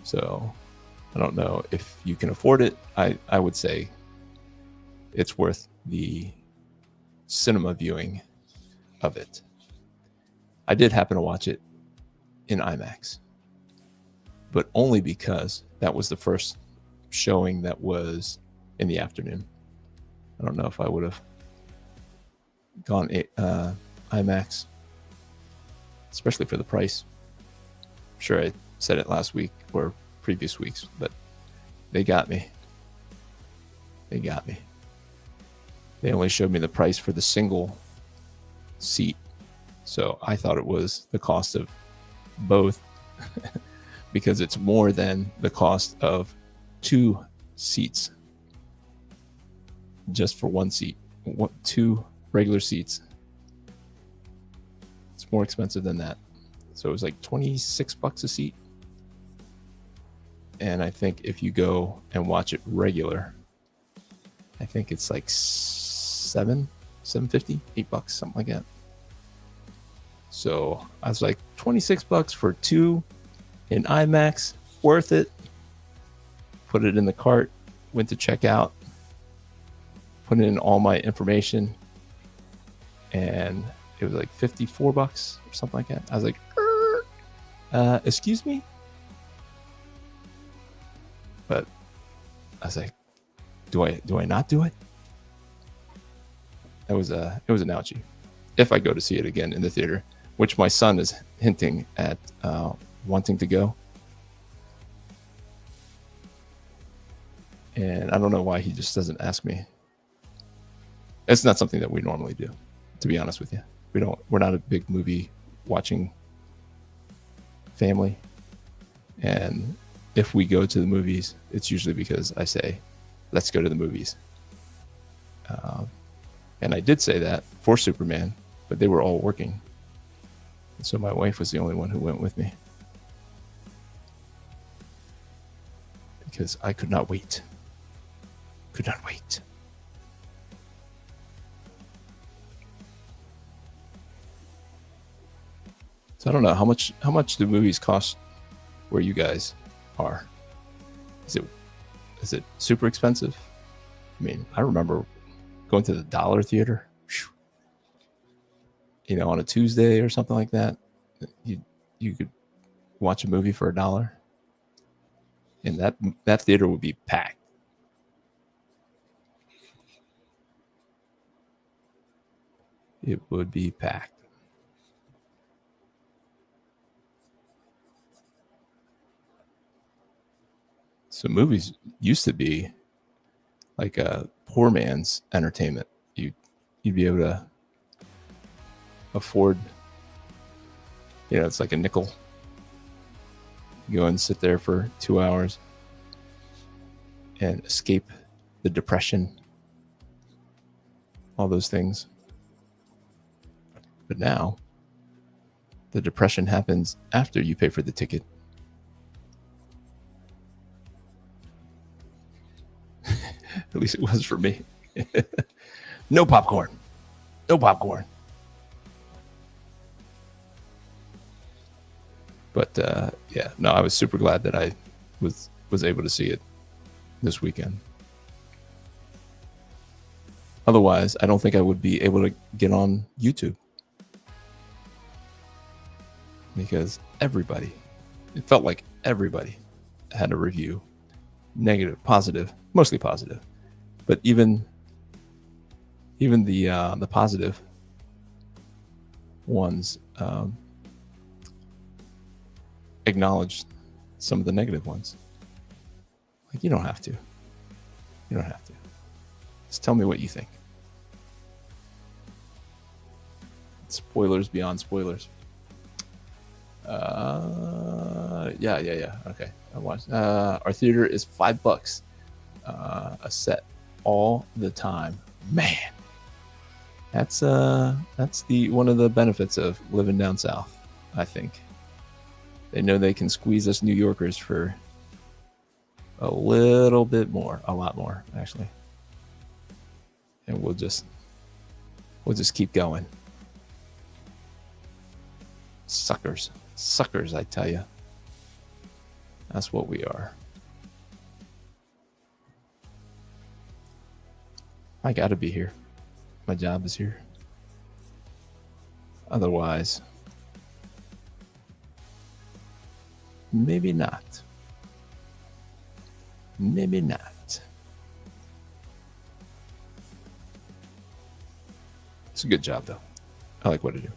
So, I don't know if you can afford it. I would say it's worth the cinema viewing of it. I did happen to watch it in IMAX, but only because that was the first showing that was in the afternoon. I don't know if I would have gone IMAX, especially for the price. I'm sure I said it last week or previous weeks, but they got me. They got me. They only showed me the price for the single seat, so I thought it was the cost of both because it's more than the cost of 2 seats just for 1 seat. 2 regular seats. It's more expensive than that. So it was like $26 a seat. And I think if you go and watch it regular, I think it's like $7.50, $8, something like that. So I was like, $26 for 2 in IMAX, worth it. Put it in the cart, went to check out, put in all my information, and it was like $54 or something like that. I was like, excuse me? But I was like, do I not do it? It was an ouchie. If I go to see it again in the theater, which my son is hinting at wanting to go. And I don't know why he just doesn't ask me. It's not something that we normally do, to be honest with you. We're not a big movie watching family. And if we go to the movies, it's usually because I say, let's go to the movies. And I did say that for Superman, but they were all working. And so my wife was the only one who went with me. Because I could not wait. Could not wait. So I don't know how much do movies cost where you guys are. Is it super expensive? I mean, I remember going to the Dollar Theater, on a Tuesday or something like that. You could watch a movie for $1, and that theater would be packed. It would be packed. So movies used to be like a poor man's entertainment. You'd be able to afford, it's like a nickel. You go and sit there for 2 hours and escape the depression, all those things. But now, the depression happens after you pay for the ticket. At least it was for me. No popcorn. No popcorn. But I was super glad that I was able to see it this weekend. Otherwise, I don't think I would be able to get on YouTube. Because it felt like everybody had a review. Negative, positive, mostly positive. But even the positive ones acknowledged some of the negative ones. Like, you don't have to. You don't have to. Just tell me what you think. Spoilers beyond spoilers. Yeah. Okay. I watched. Our theater is $5 a set all the time. Man, that's the one of the benefits of living down south. I think they know they can squeeze us New Yorkers for a little bit more, a lot more actually, and we'll just We'll just keep going. Suckers. Suckers, I tell you. That's what we are. I gotta be here. My job is here. Otherwise, maybe not. Maybe not. It's a good job, though. I like what I do.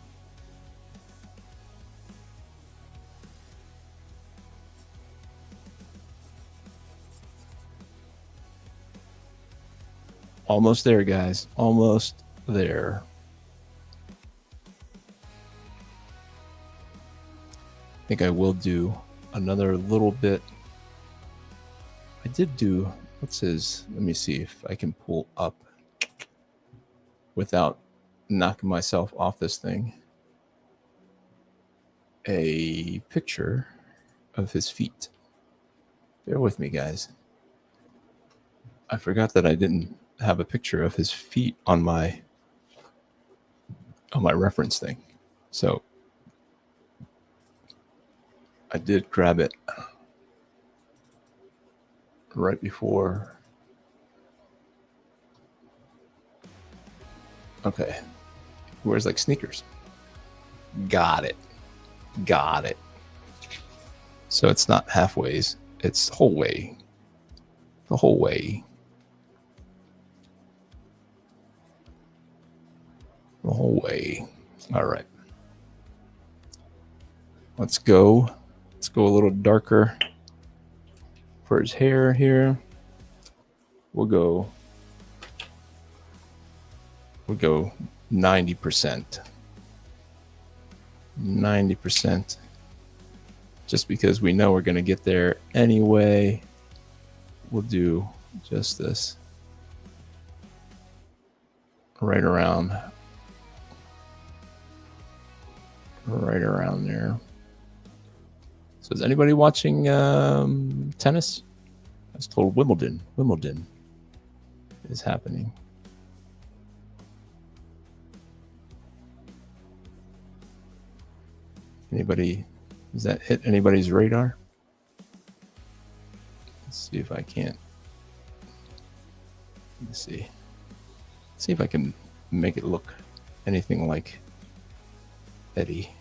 Almost there, guys. Almost there. I think I will do another little bit. I did do, what's his? Let me see if I can pull up without knocking myself off this thing. A picture of his feet. Bear with me, guys. I forgot that I didn't have a picture of his feet on my reference thing. So I did grab it right before. Okay. He wears like sneakers. Got it. Got it. So it's not halfways. It's whole way. The whole way. The whole way. All right. Let's go. Let's go a little darker for his hair here. We'll go 90%. 90%. Just because we know we're going to get there anyway, we'll do just this. Right around there. So is anybody watching tennis? I was told Wimbledon is happening. Anybody, does that hit anybody's radar? Let's see if I can't. Let's see. See if I can make it look anything like Eddie.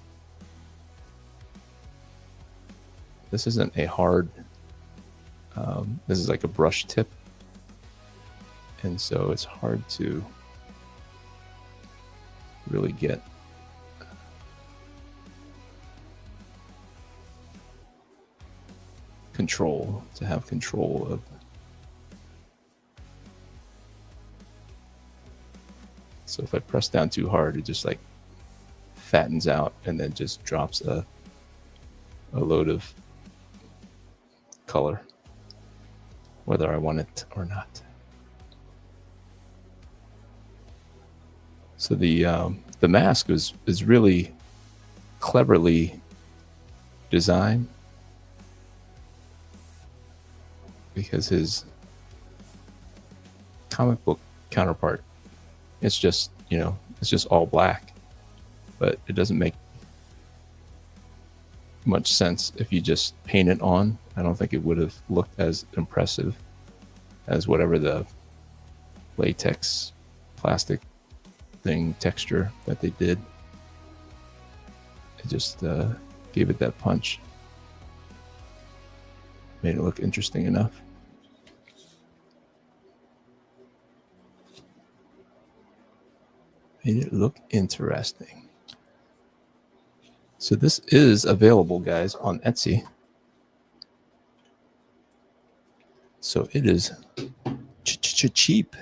This isn't a hard, this is like a brush tip. And so it's hard to really get control, to have control of. So if I press down too hard, it just like fattens out and then just drops a load of color, whether I want it or not. So the mask is really cleverly designed, because his comic book counterpart, it's just, it's just all black, but it doesn't make much sense if you just paint it on. I don't think it would have looked as impressive as whatever the latex plastic thing texture that they did. It just gave it that punch. Made it look interesting enough. Made it look interesting. So this is available, guys, on Etsy. So it is cheap.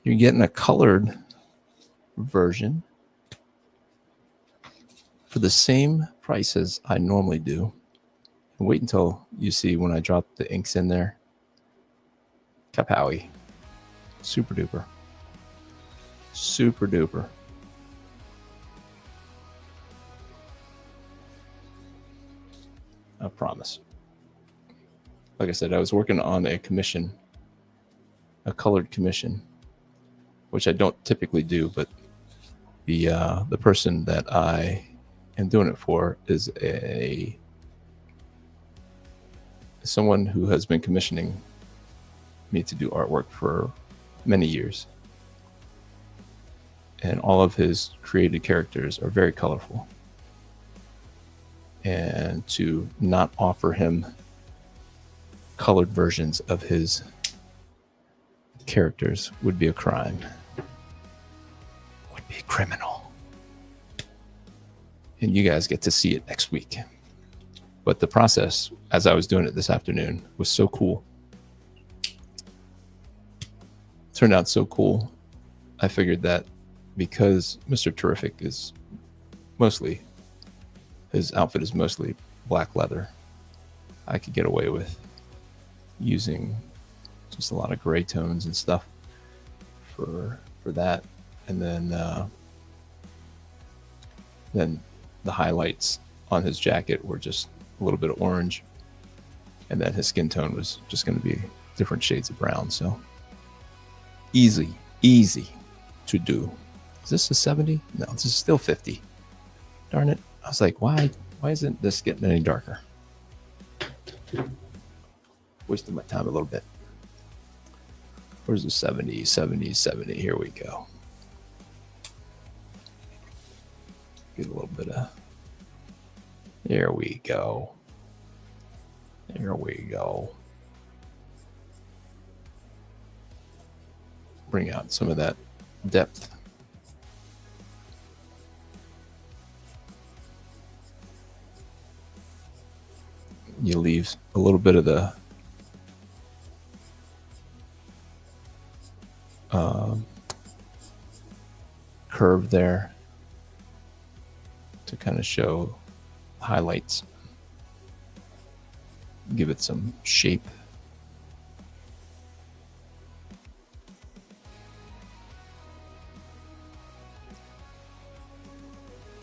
You're getting a colored version for the same price as I normally do. And wait until you see when I drop the inks in there. Kapowie. Super duper. Super duper. I promise. Like I said, I was working on a commission, a colored commission, which I don't typically do, but The person that I am doing it for is someone who has been commissioning me to do artwork for many years, and all of his created characters are very colorful. And to not offer him colored versions of his characters would be a crime, would be criminal. And you guys get to see it next week. But the process, as I was doing it this afternoon, was so cool. Turned out so cool. I figured that because Mr. Terrific is mostly, his outfit is mostly black leather, I could get away with using just a lot of gray tones and stuff for that. And then the highlights on his jacket were just a little bit of orange, and then his skin tone was just going to be different shades of brown. So easy to do. Is this a 70? No, this is still 50. Darn it. I was like, why isn't this getting any darker? Wasting my time a little bit. Where's the 70? 70, 70. Here we go. Get a little bit of... There we go. There we go. Bring out some of that depth. You leave a little bit of the curve there to kind of show highlights, give it some shape.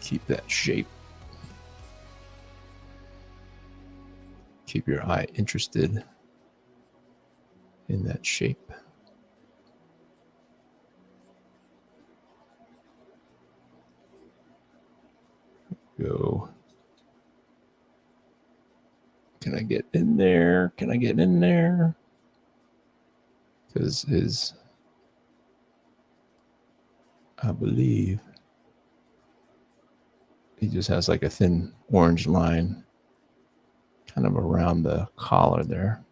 Keep that shape. Keep your eye interested in that shape. Go. Can I get in there? Can I get in there? Because I believe he just has like a thin orange line kind of around the collar there.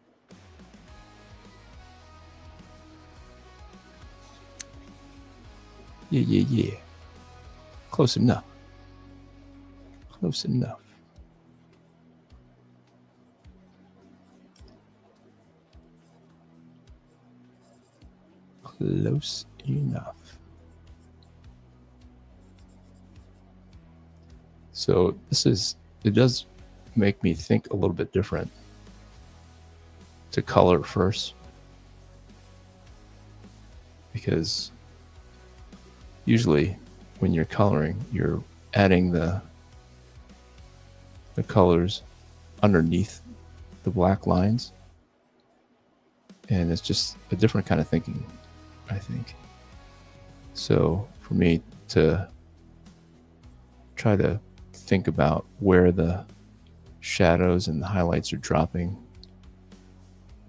Yeah. Close enough. Close enough. Close enough. So it does make me think a little bit different to color first, because usually when you're coloring, you're adding the colors underneath the black lines, and it's just a different kind of thinking, I think. So for me to try to think about where the shadows and the highlights are dropping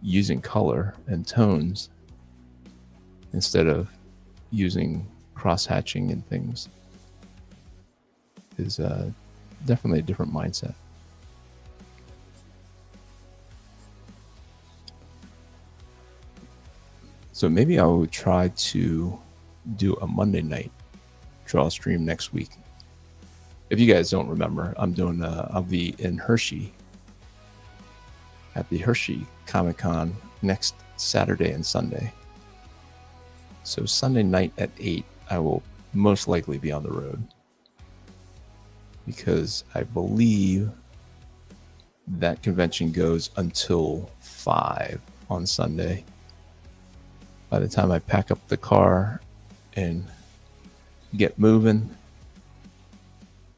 using color and tones instead of using cross-hatching and things is definitely a different mindset. So maybe I would try to do a Monday night draw stream next week. If you guys don't remember, I'll be in Hershey at the Hershey Comic Con next Saturday and Sunday. So Sunday night at 8, I will most likely be on the road, because I believe that convention goes until 5 on Sunday. By the time I pack up the car and get moving,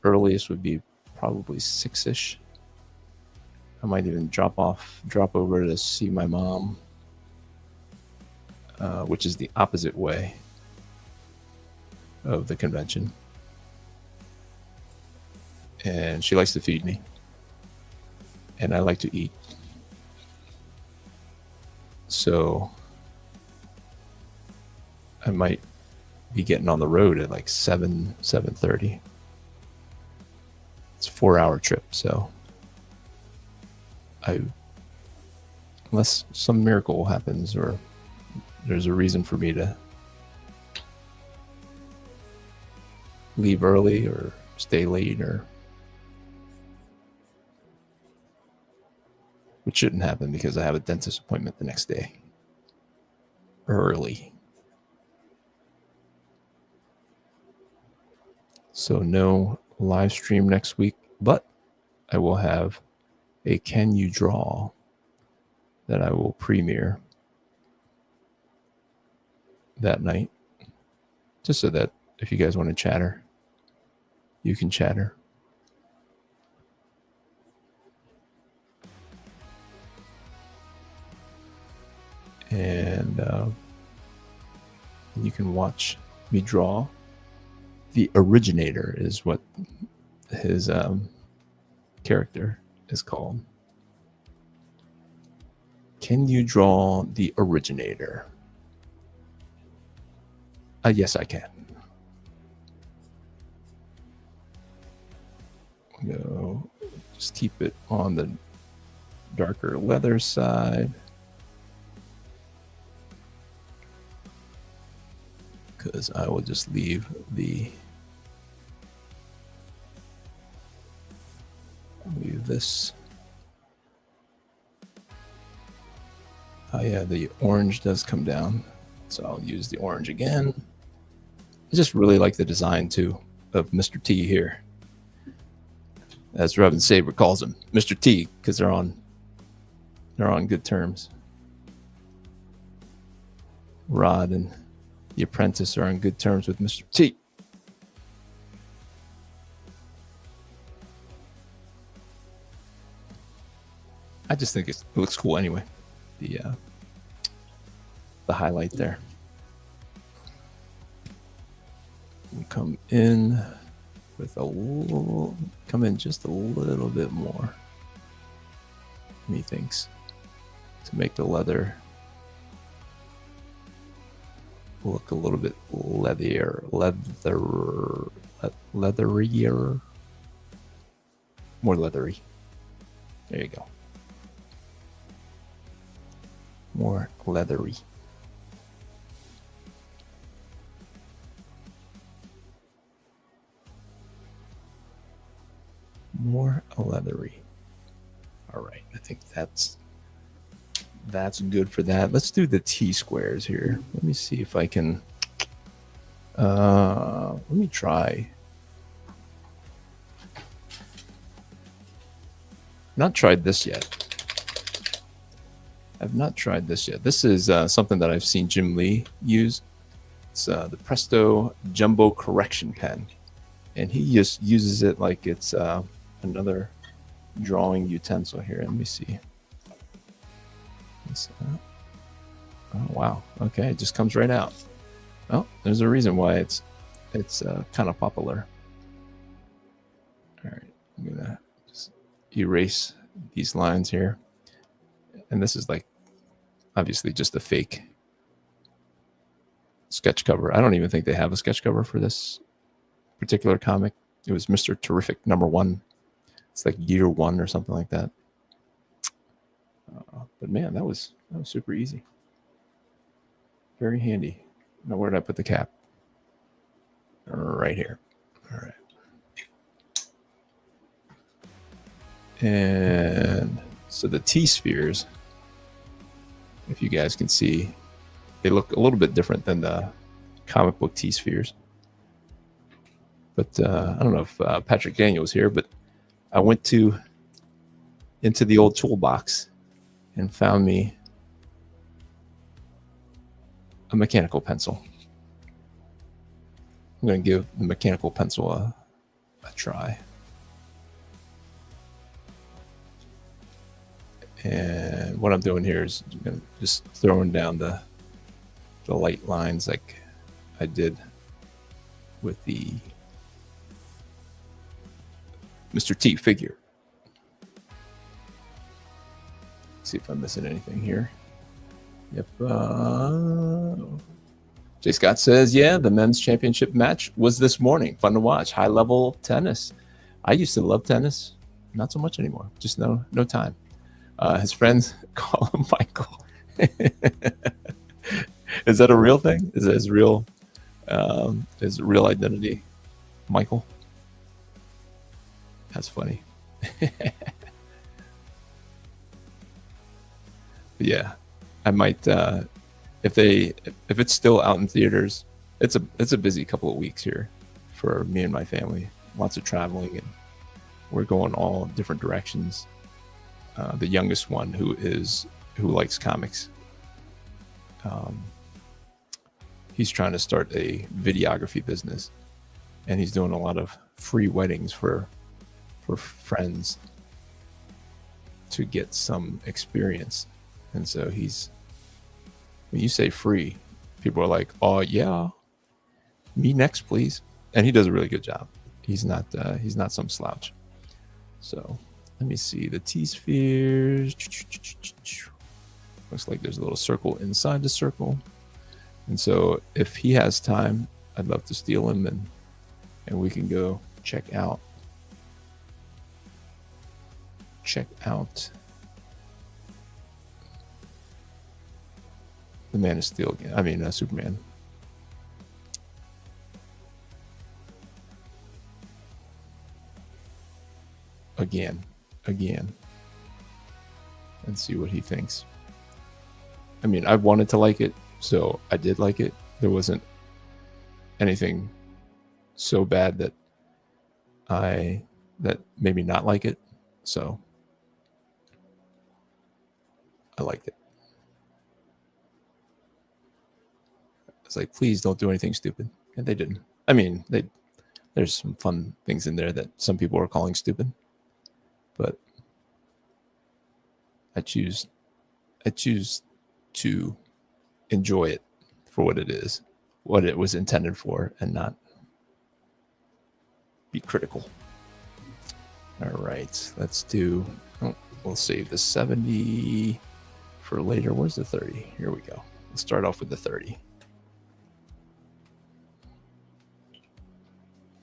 earliest would be probably 6-ish. I might even drop over to see my mom, which is the opposite way of the convention. and she likes to feed me, and I like to eat. So I might be getting on the road at like 7:30. It's a 4-hour trip, so unless some miracle happens or there's a reason for me to leave early or stay late, or which shouldn't happen because I have a dentist appointment the next day early. So no live stream next week, but I will have a Can You Draw that I will premiere that night, just so that if you guys want to chatter, you can chatter. And you can watch me draw. The Originator is what his character is called. Can you draw the Originator? Yes, I can. Go. Just keep it on the darker leather side, because I will just leave this. Oh yeah, the orange does come down, so I'll use the orange again. I just really like the design too of Mr. T here, as Reverend Saber calls him, Mr. T, because they're on good terms. Rod and the apprentice are on good terms with Mr. T. I just think it looks cool anyway. The highlight there. We'll come in with just a little bit more, methinks, to make the leather look a little bit leatherier, more leathery. There you go. More leathery. More leathery. All right, I think that's good for that. Let's do the T-squares here. Let me see if I can. Let me try. Not tried this yet. I've not tried this yet. This is something that I've seen Jim Lee use. It's the Presto Jumbo Correction Pen, and he just uses it like it's another drawing utensil here. Let me see. Oh wow! Okay, it just comes right out. Oh, there's a reason why it's kind of popular. All right, I'm gonna just erase these lines here, and this is like obviously just a fake sketch cover. I don't even think they have a sketch cover for this particular comic. It was Mr. Terrific #1. It's like year 1 or something like that. But man, that was super easy. Very handy. Now, where did I put the cap? Right here. All right. And so the T-spheres, if you guys can see, they look a little bit different than the comic book T-spheres. But I don't know if Patrick Daniel's here, but I went into the old toolbox and found me a mechanical pencil. I'm going to give the mechanical pencil a try. And what I'm doing here is just throwing down the light lines like I did with the Mr. T figure. See if I'm missing anything here. Yep. Jay Scott says, yeah, the men's championship match was this morning. Fun to watch. High level tennis. I used to love tennis. Not so much anymore. Just no time. His friends call him Michael. Is that a real thing? Is that his real identity? Michael? That's funny. Yeah, I might if it's still out in theaters. It's a busy couple of weeks here for me and my family. Lots of traveling, and we're going all different directions. The youngest one, who likes comics, he's trying to start a videography business, and he's doing a lot of free weddings for friends to get some experience. And so when you say free, people are like, oh yeah, me next, please. And he does a really good job. He's not some slouch. So let me see the T-spheres. Looks like there's a little circle inside the circle. And so if he has time, I'd love to steal him and we can go check out the Man of Steel again. I mean, Superman. Again, and see what he thinks. I mean, I wanted to like it, so I did like it. There wasn't anything so bad that made me not like it. So I liked it. It's like, please don't do anything stupid. And they didn't. I mean, there's some fun things in there that some people are calling stupid, but I choose to enjoy it for what it is, what it was intended for, and not be critical. All right, let's do. We'll save the 70 for later. Where's the 30? Here we go. Let's start off with the 30.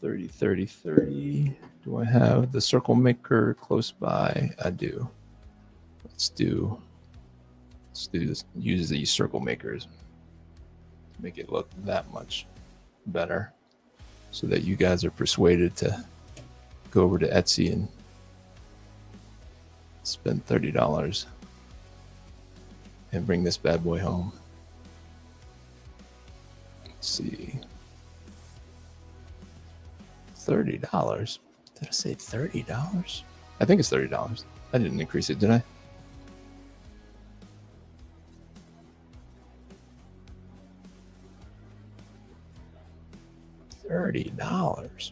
30. Do I have the circle maker close by? I do. Let's do this. Use these circle makers to make it look that much better, so that you guys are persuaded to go over to Etsy and spend $30 and bring this bad boy home. Let's see. $30. Did I say $30? I think it's $30. I didn't increase it, did I? $30.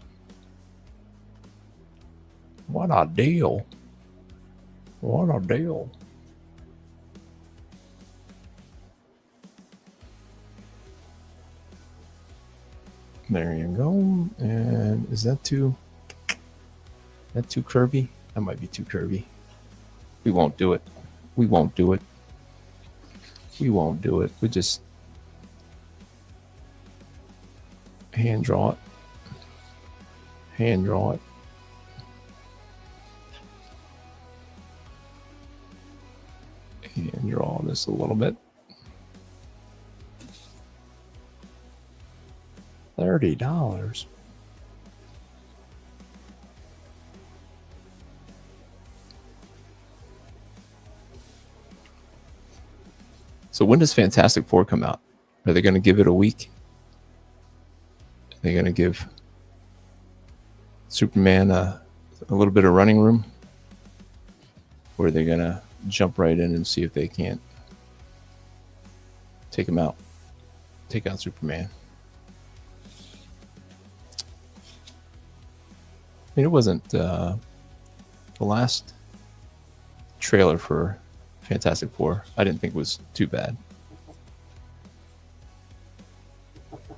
What a deal. What a deal. There you go. And is that too curvy? That might be too curvy. We won't do it. We just hand draw it. And draw this a little bit. $30. So when does Fantastic Four come out? Are they going to give it a week? Are they going to give Superman a little bit of running room? Or are they going to jump right in and see if they can't take him out? Take out Superman. I mean, it wasn't the last trailer for Fantastic Four. I didn't think was too bad.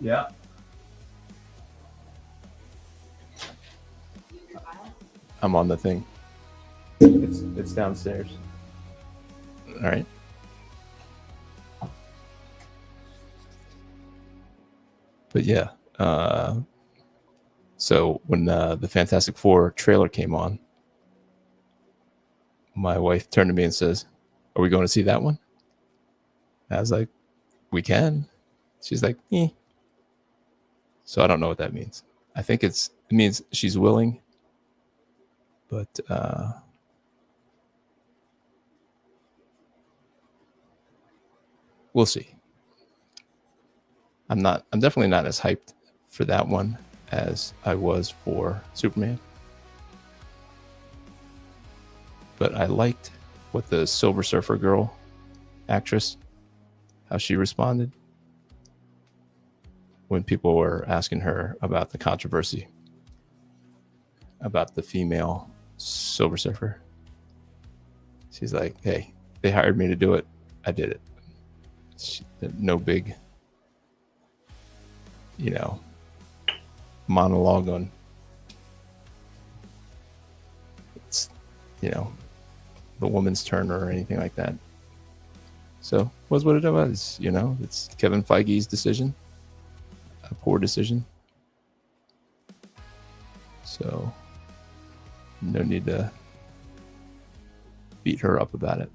Yeah. I'm on the thing. It's downstairs. All right. But yeah, so when the Fantastic Four trailer came on, my wife turned to me and says, "Are we going to see that one?" I was like, "We can." She's like, "Eh." So I don't know what that means. I think it means she's willing, but we'll see. I'm definitely not as hyped for that one as I was for Superman. But I liked what the Silver Surfer girl actress, how she responded when people were asking her about the controversy about the female Silver Surfer. She's like, "Hey, they hired me to do it. I did it. No big, monologue on, it's, the woman's turn or anything like that." So was what it was. It's Kevin Feige's decision, a poor decision. So no need to beat her up about it.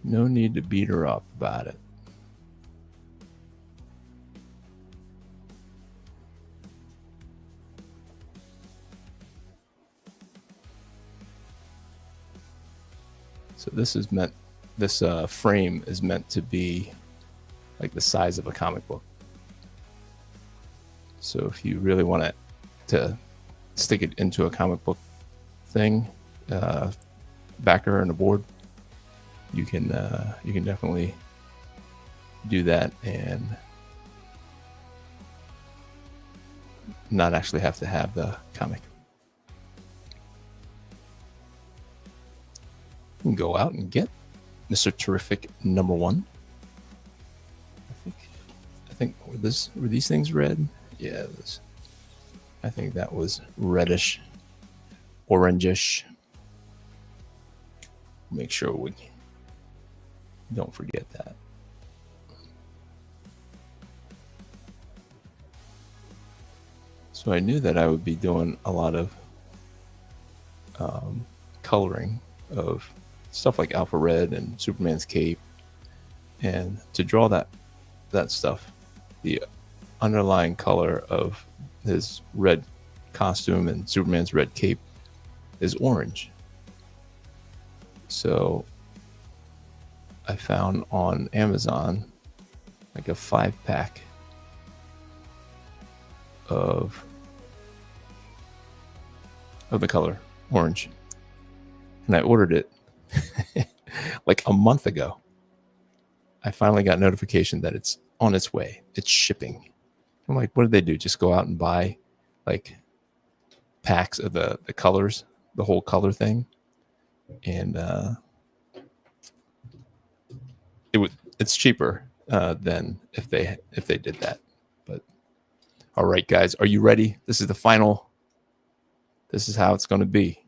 No need to beat her up about it. So this frame is meant to be like the size of a comic book. So if you really want to stick it into a comic book thing, backer and a board, you can definitely do that and not actually have to have the comic. You can go out and get Mr. Terrific #1. I think were these things red? Yeah, I think that was reddish, orangish. Make sure we don't forget that. So I knew that I would be doing a lot of coloring of stuff like Alpha Red and Superman's cape, and to draw that stuff, the underlying color of his red costume and Superman's red cape is orange. So I found on Amazon like a 5-pack of the color orange, and I ordered it like a month ago. I finally got notification that it's on its way. It's shipping. I'm like, what did they do? Just go out and buy like packs of the colors, the whole color thing, and it's cheaper than if they did that. But all right, guys, are you ready? This is the final. This is how it's going to be.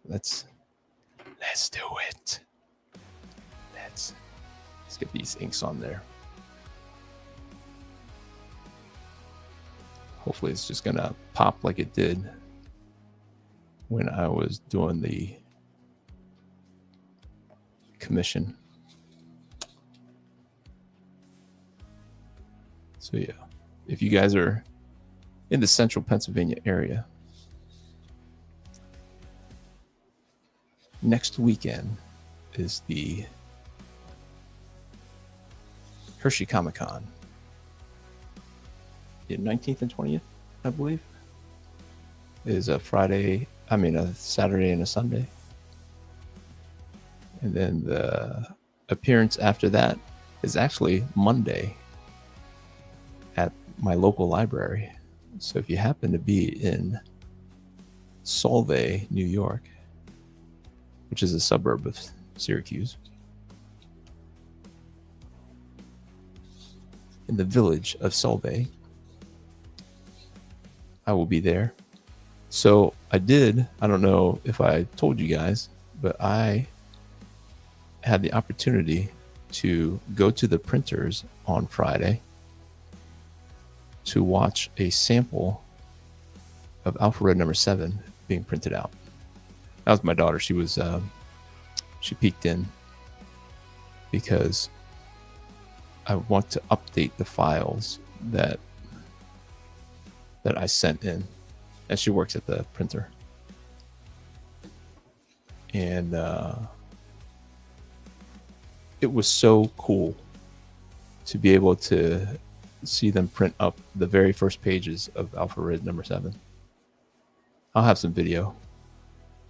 Let's do it. Let's get these inks on there. Hopefully it's just gonna pop like it did when I was doing the commission. So yeah, if you guys are in the central Pennsylvania area, next weekend is the Hershey Comic Con. The 19th and 20th, I believe, is a Saturday and a Sunday. And then the appearance after that is actually Monday at my local library. So if you happen to be in Solvay, New York, which is a suburb of Syracuse, in the village of Solvay, I will be there. So I don't know if I told you guys, but I had the opportunity to go to the printers on Friday to watch a sample of Alpha Red number 7 being printed out. That was my daughter. She peeked in because I want to update the files that I sent in, and she works at the printer. And it was so cool to be able to see them print up the very first pages of Alpha Red number 7. I'll have some video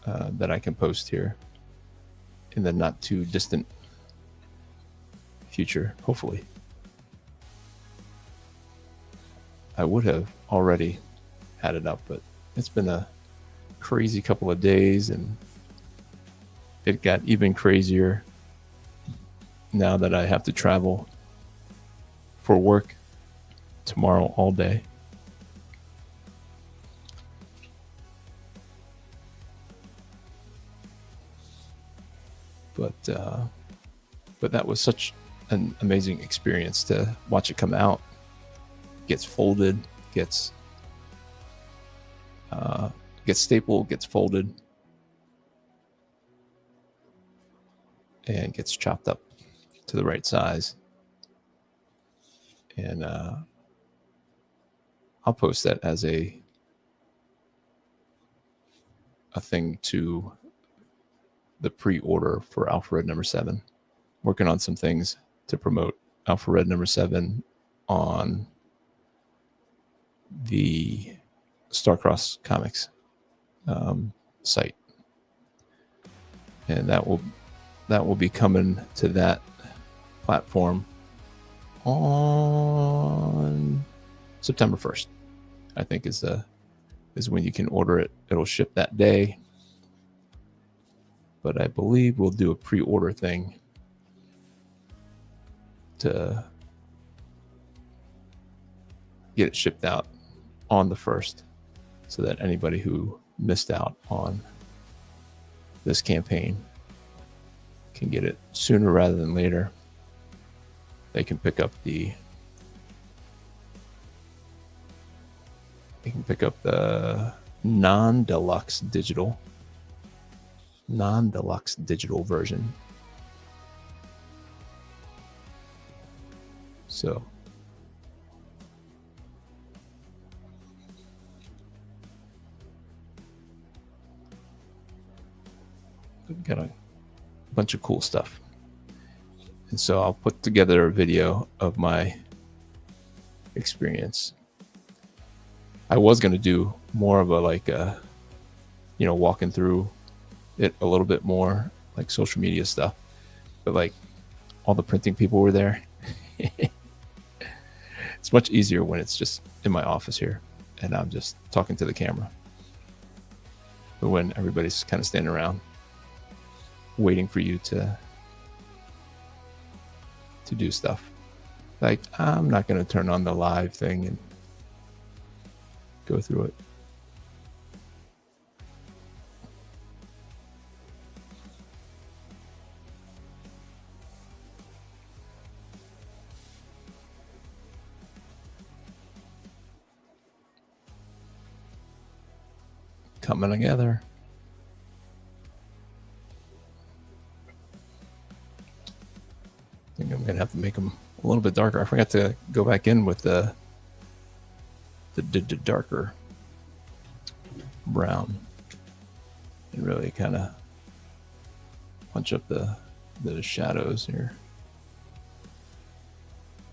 that I can post here in the not too distant future, hopefully. I would have already had it up, but it's been a crazy couple of days, and it got even crazier now that I have to travel for work tomorrow all day. But that was such an amazing experience to watch it come out. Gets folded, gets stapled, gets folded, and gets chopped up to the right size. And I'll post that as a thing to the pre-order for Alpha Red number 7. Working on some things to promote Alpha Red number 7 on the Starcross Comics site, and that will be coming to that platform on September 1st. I think is when you can order it. It'll ship that day, but I believe we'll do a pre-order thing to get it shipped out on the 1st, so that anybody who missed out on this campaign can get it sooner rather than later. They can pick up the non-deluxe digital version. So we've got a bunch of cool stuff. And so I'll put together a video of my experience. I was going to do more of a walking through it a little bit more, like social media stuff, but like all the printing people were there. It's much easier when it's just in my office here and I'm just talking to the camera. But when everybody's kind of standing around waiting for you to do stuff, like I'm not going to turn on the live thing and go through it. Coming together. I think I'm gonna have to make them a little bit darker. I forgot to go back in with the darker brown and really kind of punch up the shadows here.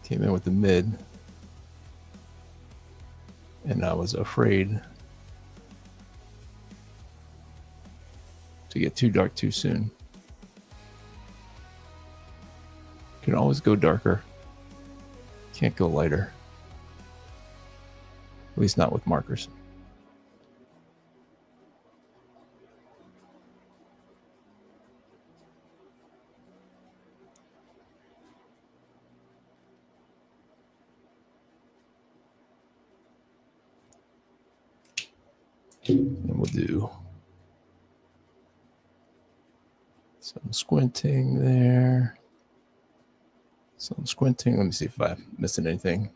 Came in with the mid, and I was afraid to get too dark too soon. You can always go darker. Can't go lighter. At least not with markers. And we'll do some squinting there. Some squinting. Let me see if I'm missing anything.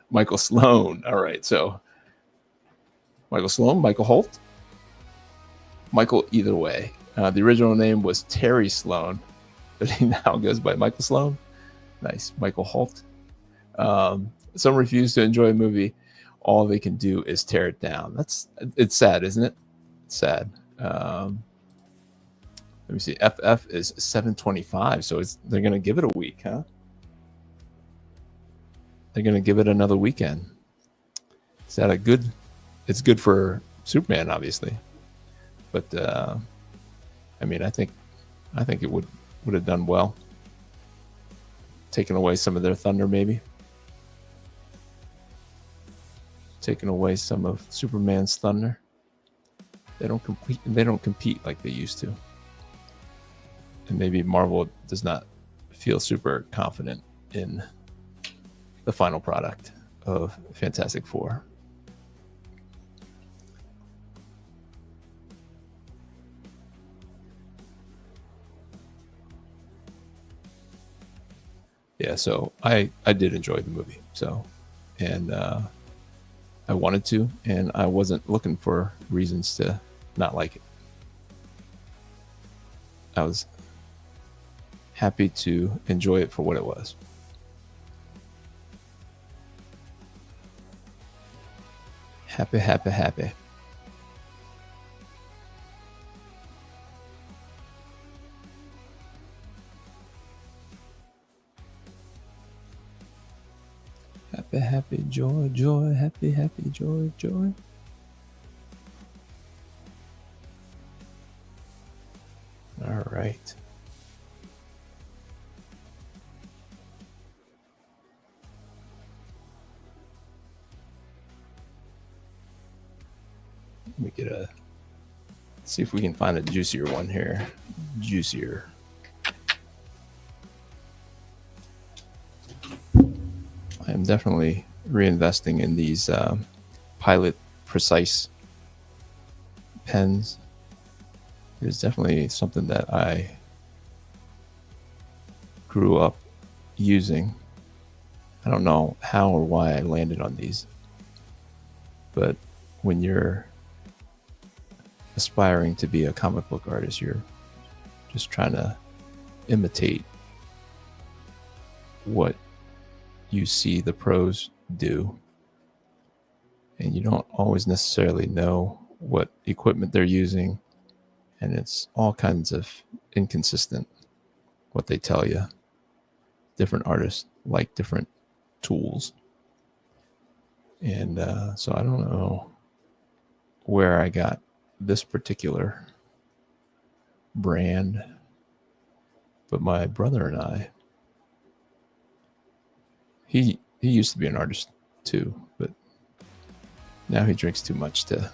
Michael Sloan. All right. So Michael Sloan, Michael Holt. Michael either way. The original name was Terry Sloan, but he now goes by Michael Sloan. Nice. Michael Holt. Some refuse to enjoy a movie. All they can do is tear it down. It's sad, isn't it? It's sad. Let me see. FF is 725, so they're going to give it a week, huh? They're going to give it another weekend. Is that a good? It's good for Superman, obviously, but I mean, I think it would have done well. Taking away some of their thunder, maybe. Taking away some of Superman's thunder. They don't compete like they used to. And maybe Marvel does not feel super confident in the final product of Fantastic Four. Yeah, so I did enjoy the movie. So, and I wanted to, and I wasn't looking for reasons to not like it. I was happy to enjoy it for what it was. Happy. Happy, happy, happy, joy, joy, happy, happy, joy, joy. All right. Let me see if we can find a juicier one here. Juicier. I am definitely reinvesting in these Pilot Precise pens. It is definitely something that I grew up using. I don't know how or why I landed on these, but when you're aspiring to be a comic book artist, you're just trying to imitate what you see the pros do, and you don't always necessarily know what equipment they're using, and it's all kinds of inconsistent what they tell you. Different artists like different tools, and so I don't know where I got this particular brand, but my brother and I, he used to be an artist too, but now he drinks too much to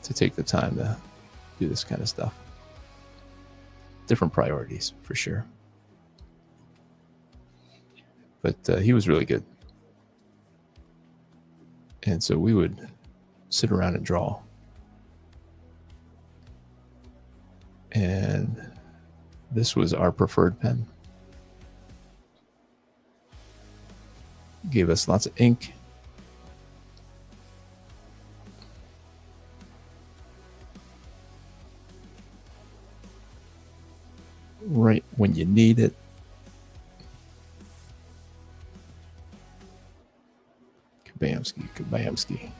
take the time to do this kind of stuff. Different priorities for sure. But he was really good. And so we would sit around and draw. And this was our preferred pen. Gave us lots of ink. Right when you need it. Kabamski, kabamski.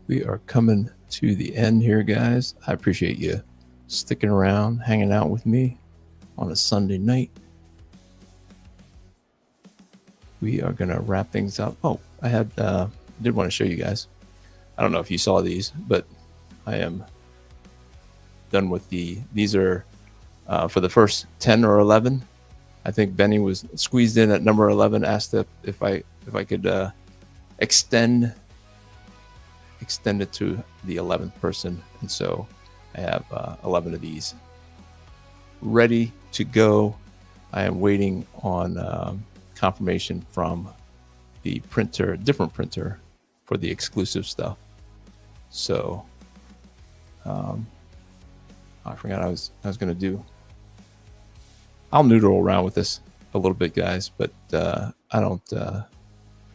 We are coming to the end here, guys. I appreciate you sticking around, hanging out with me on a Sunday night. We are going to wrap things up. Oh, I did want to show you guys. I don't know if you saw these, but I am done with these are for the first 10 or 11. I think Benny was squeezed in at number 11, asked if I could extend extended to the 11th person. And so I have 11 of these ready to go. I am waiting on confirmation from the printer, different printer, for the exclusive stuff. So I forgot I was going to do. I'll noodle around with this a little bit, guys, but I don't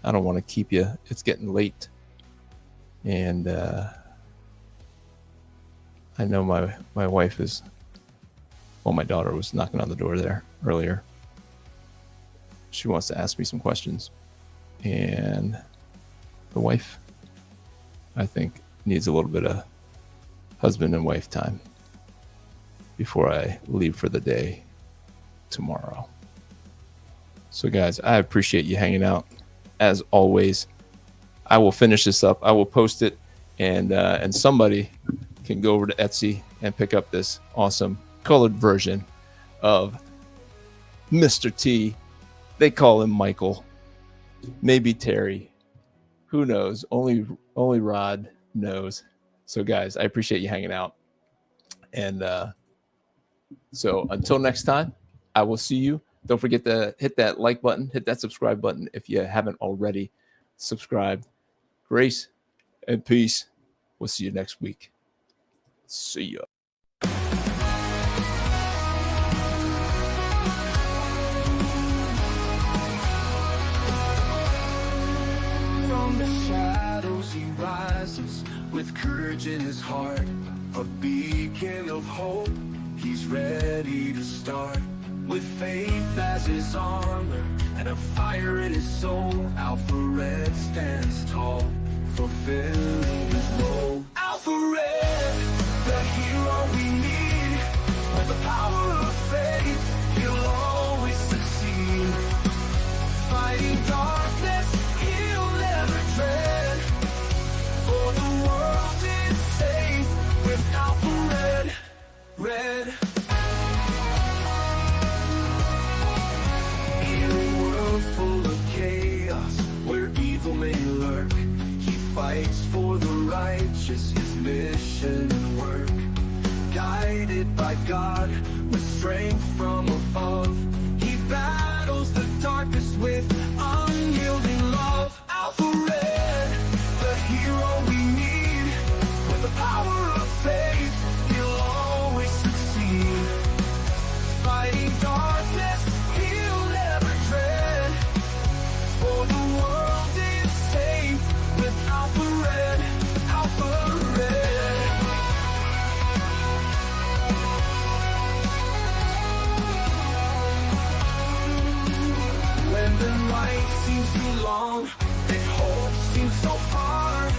want to keep you. It's getting late, and I know my wife is. Well, my daughter was knocking on the door there earlier. She wants to ask me some questions, and the wife, I think, needs a little bit of husband and wife time before I leave for the day tomorrow. So guys, I appreciate you hanging out as always. I will finish this up. I will post it, and somebody can go over to Etsy and pick up this awesome colored version of Mr. T. They call him Michael, maybe Terry, who knows? Only Rod knows. So guys, I appreciate you hanging out, and so until next time, I will see you. Don't forget to hit that like button, hit that subscribe button if you haven't already subscribed. Grace and peace. We'll see you next week. See ya. From the shadows he rises with courage in his heart, a beacon of hope. He's ready to start with faith as his armor and a fire in his soul. Alpha Red stands tall, fulfilling his role. Alpha Red, the hero we need. With the power of faith, he'll always succeed. Fighting darkness, he'll never dread. For the world is safe with Alpha Red. Red. In a world full of chaos, where evil may lurk, he fights for the righteous, his mission and work. Guided by God, with strength from above, he battles the darkness with unyielding love. Alpha Red, the hero we need. With the power of faith, he'll always succeed. Fighting darkness, he'll never dread. For the world is safe with Alpha Red. Alpha Red. When the night seems too long and hope seems so far,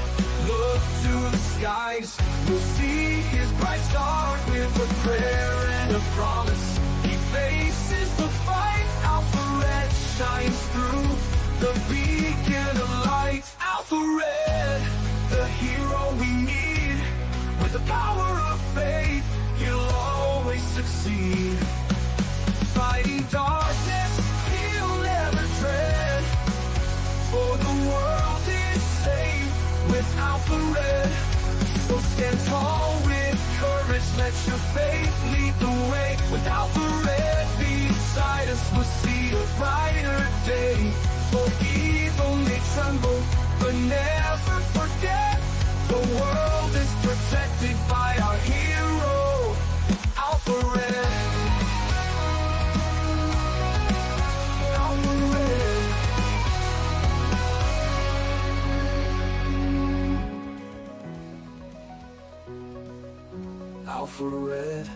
look to the skies, we'll see his bright star. With a prayer and a promise, he faces the fight. Alpha Red shines through, the beacon of light. Alpha Red, the hero we need. With the power of faith, he'll always succeed. Fighting darkness, he'll never dread. For the world is safe with Alpha Red. So stand tall with courage, let your faith lead the way. With Alpha Red beside us, we'll see a brighter day. For evil may tremble, but never forget, the world is protected by our hero, Alpha Red. Alpha Red. Alpha Red.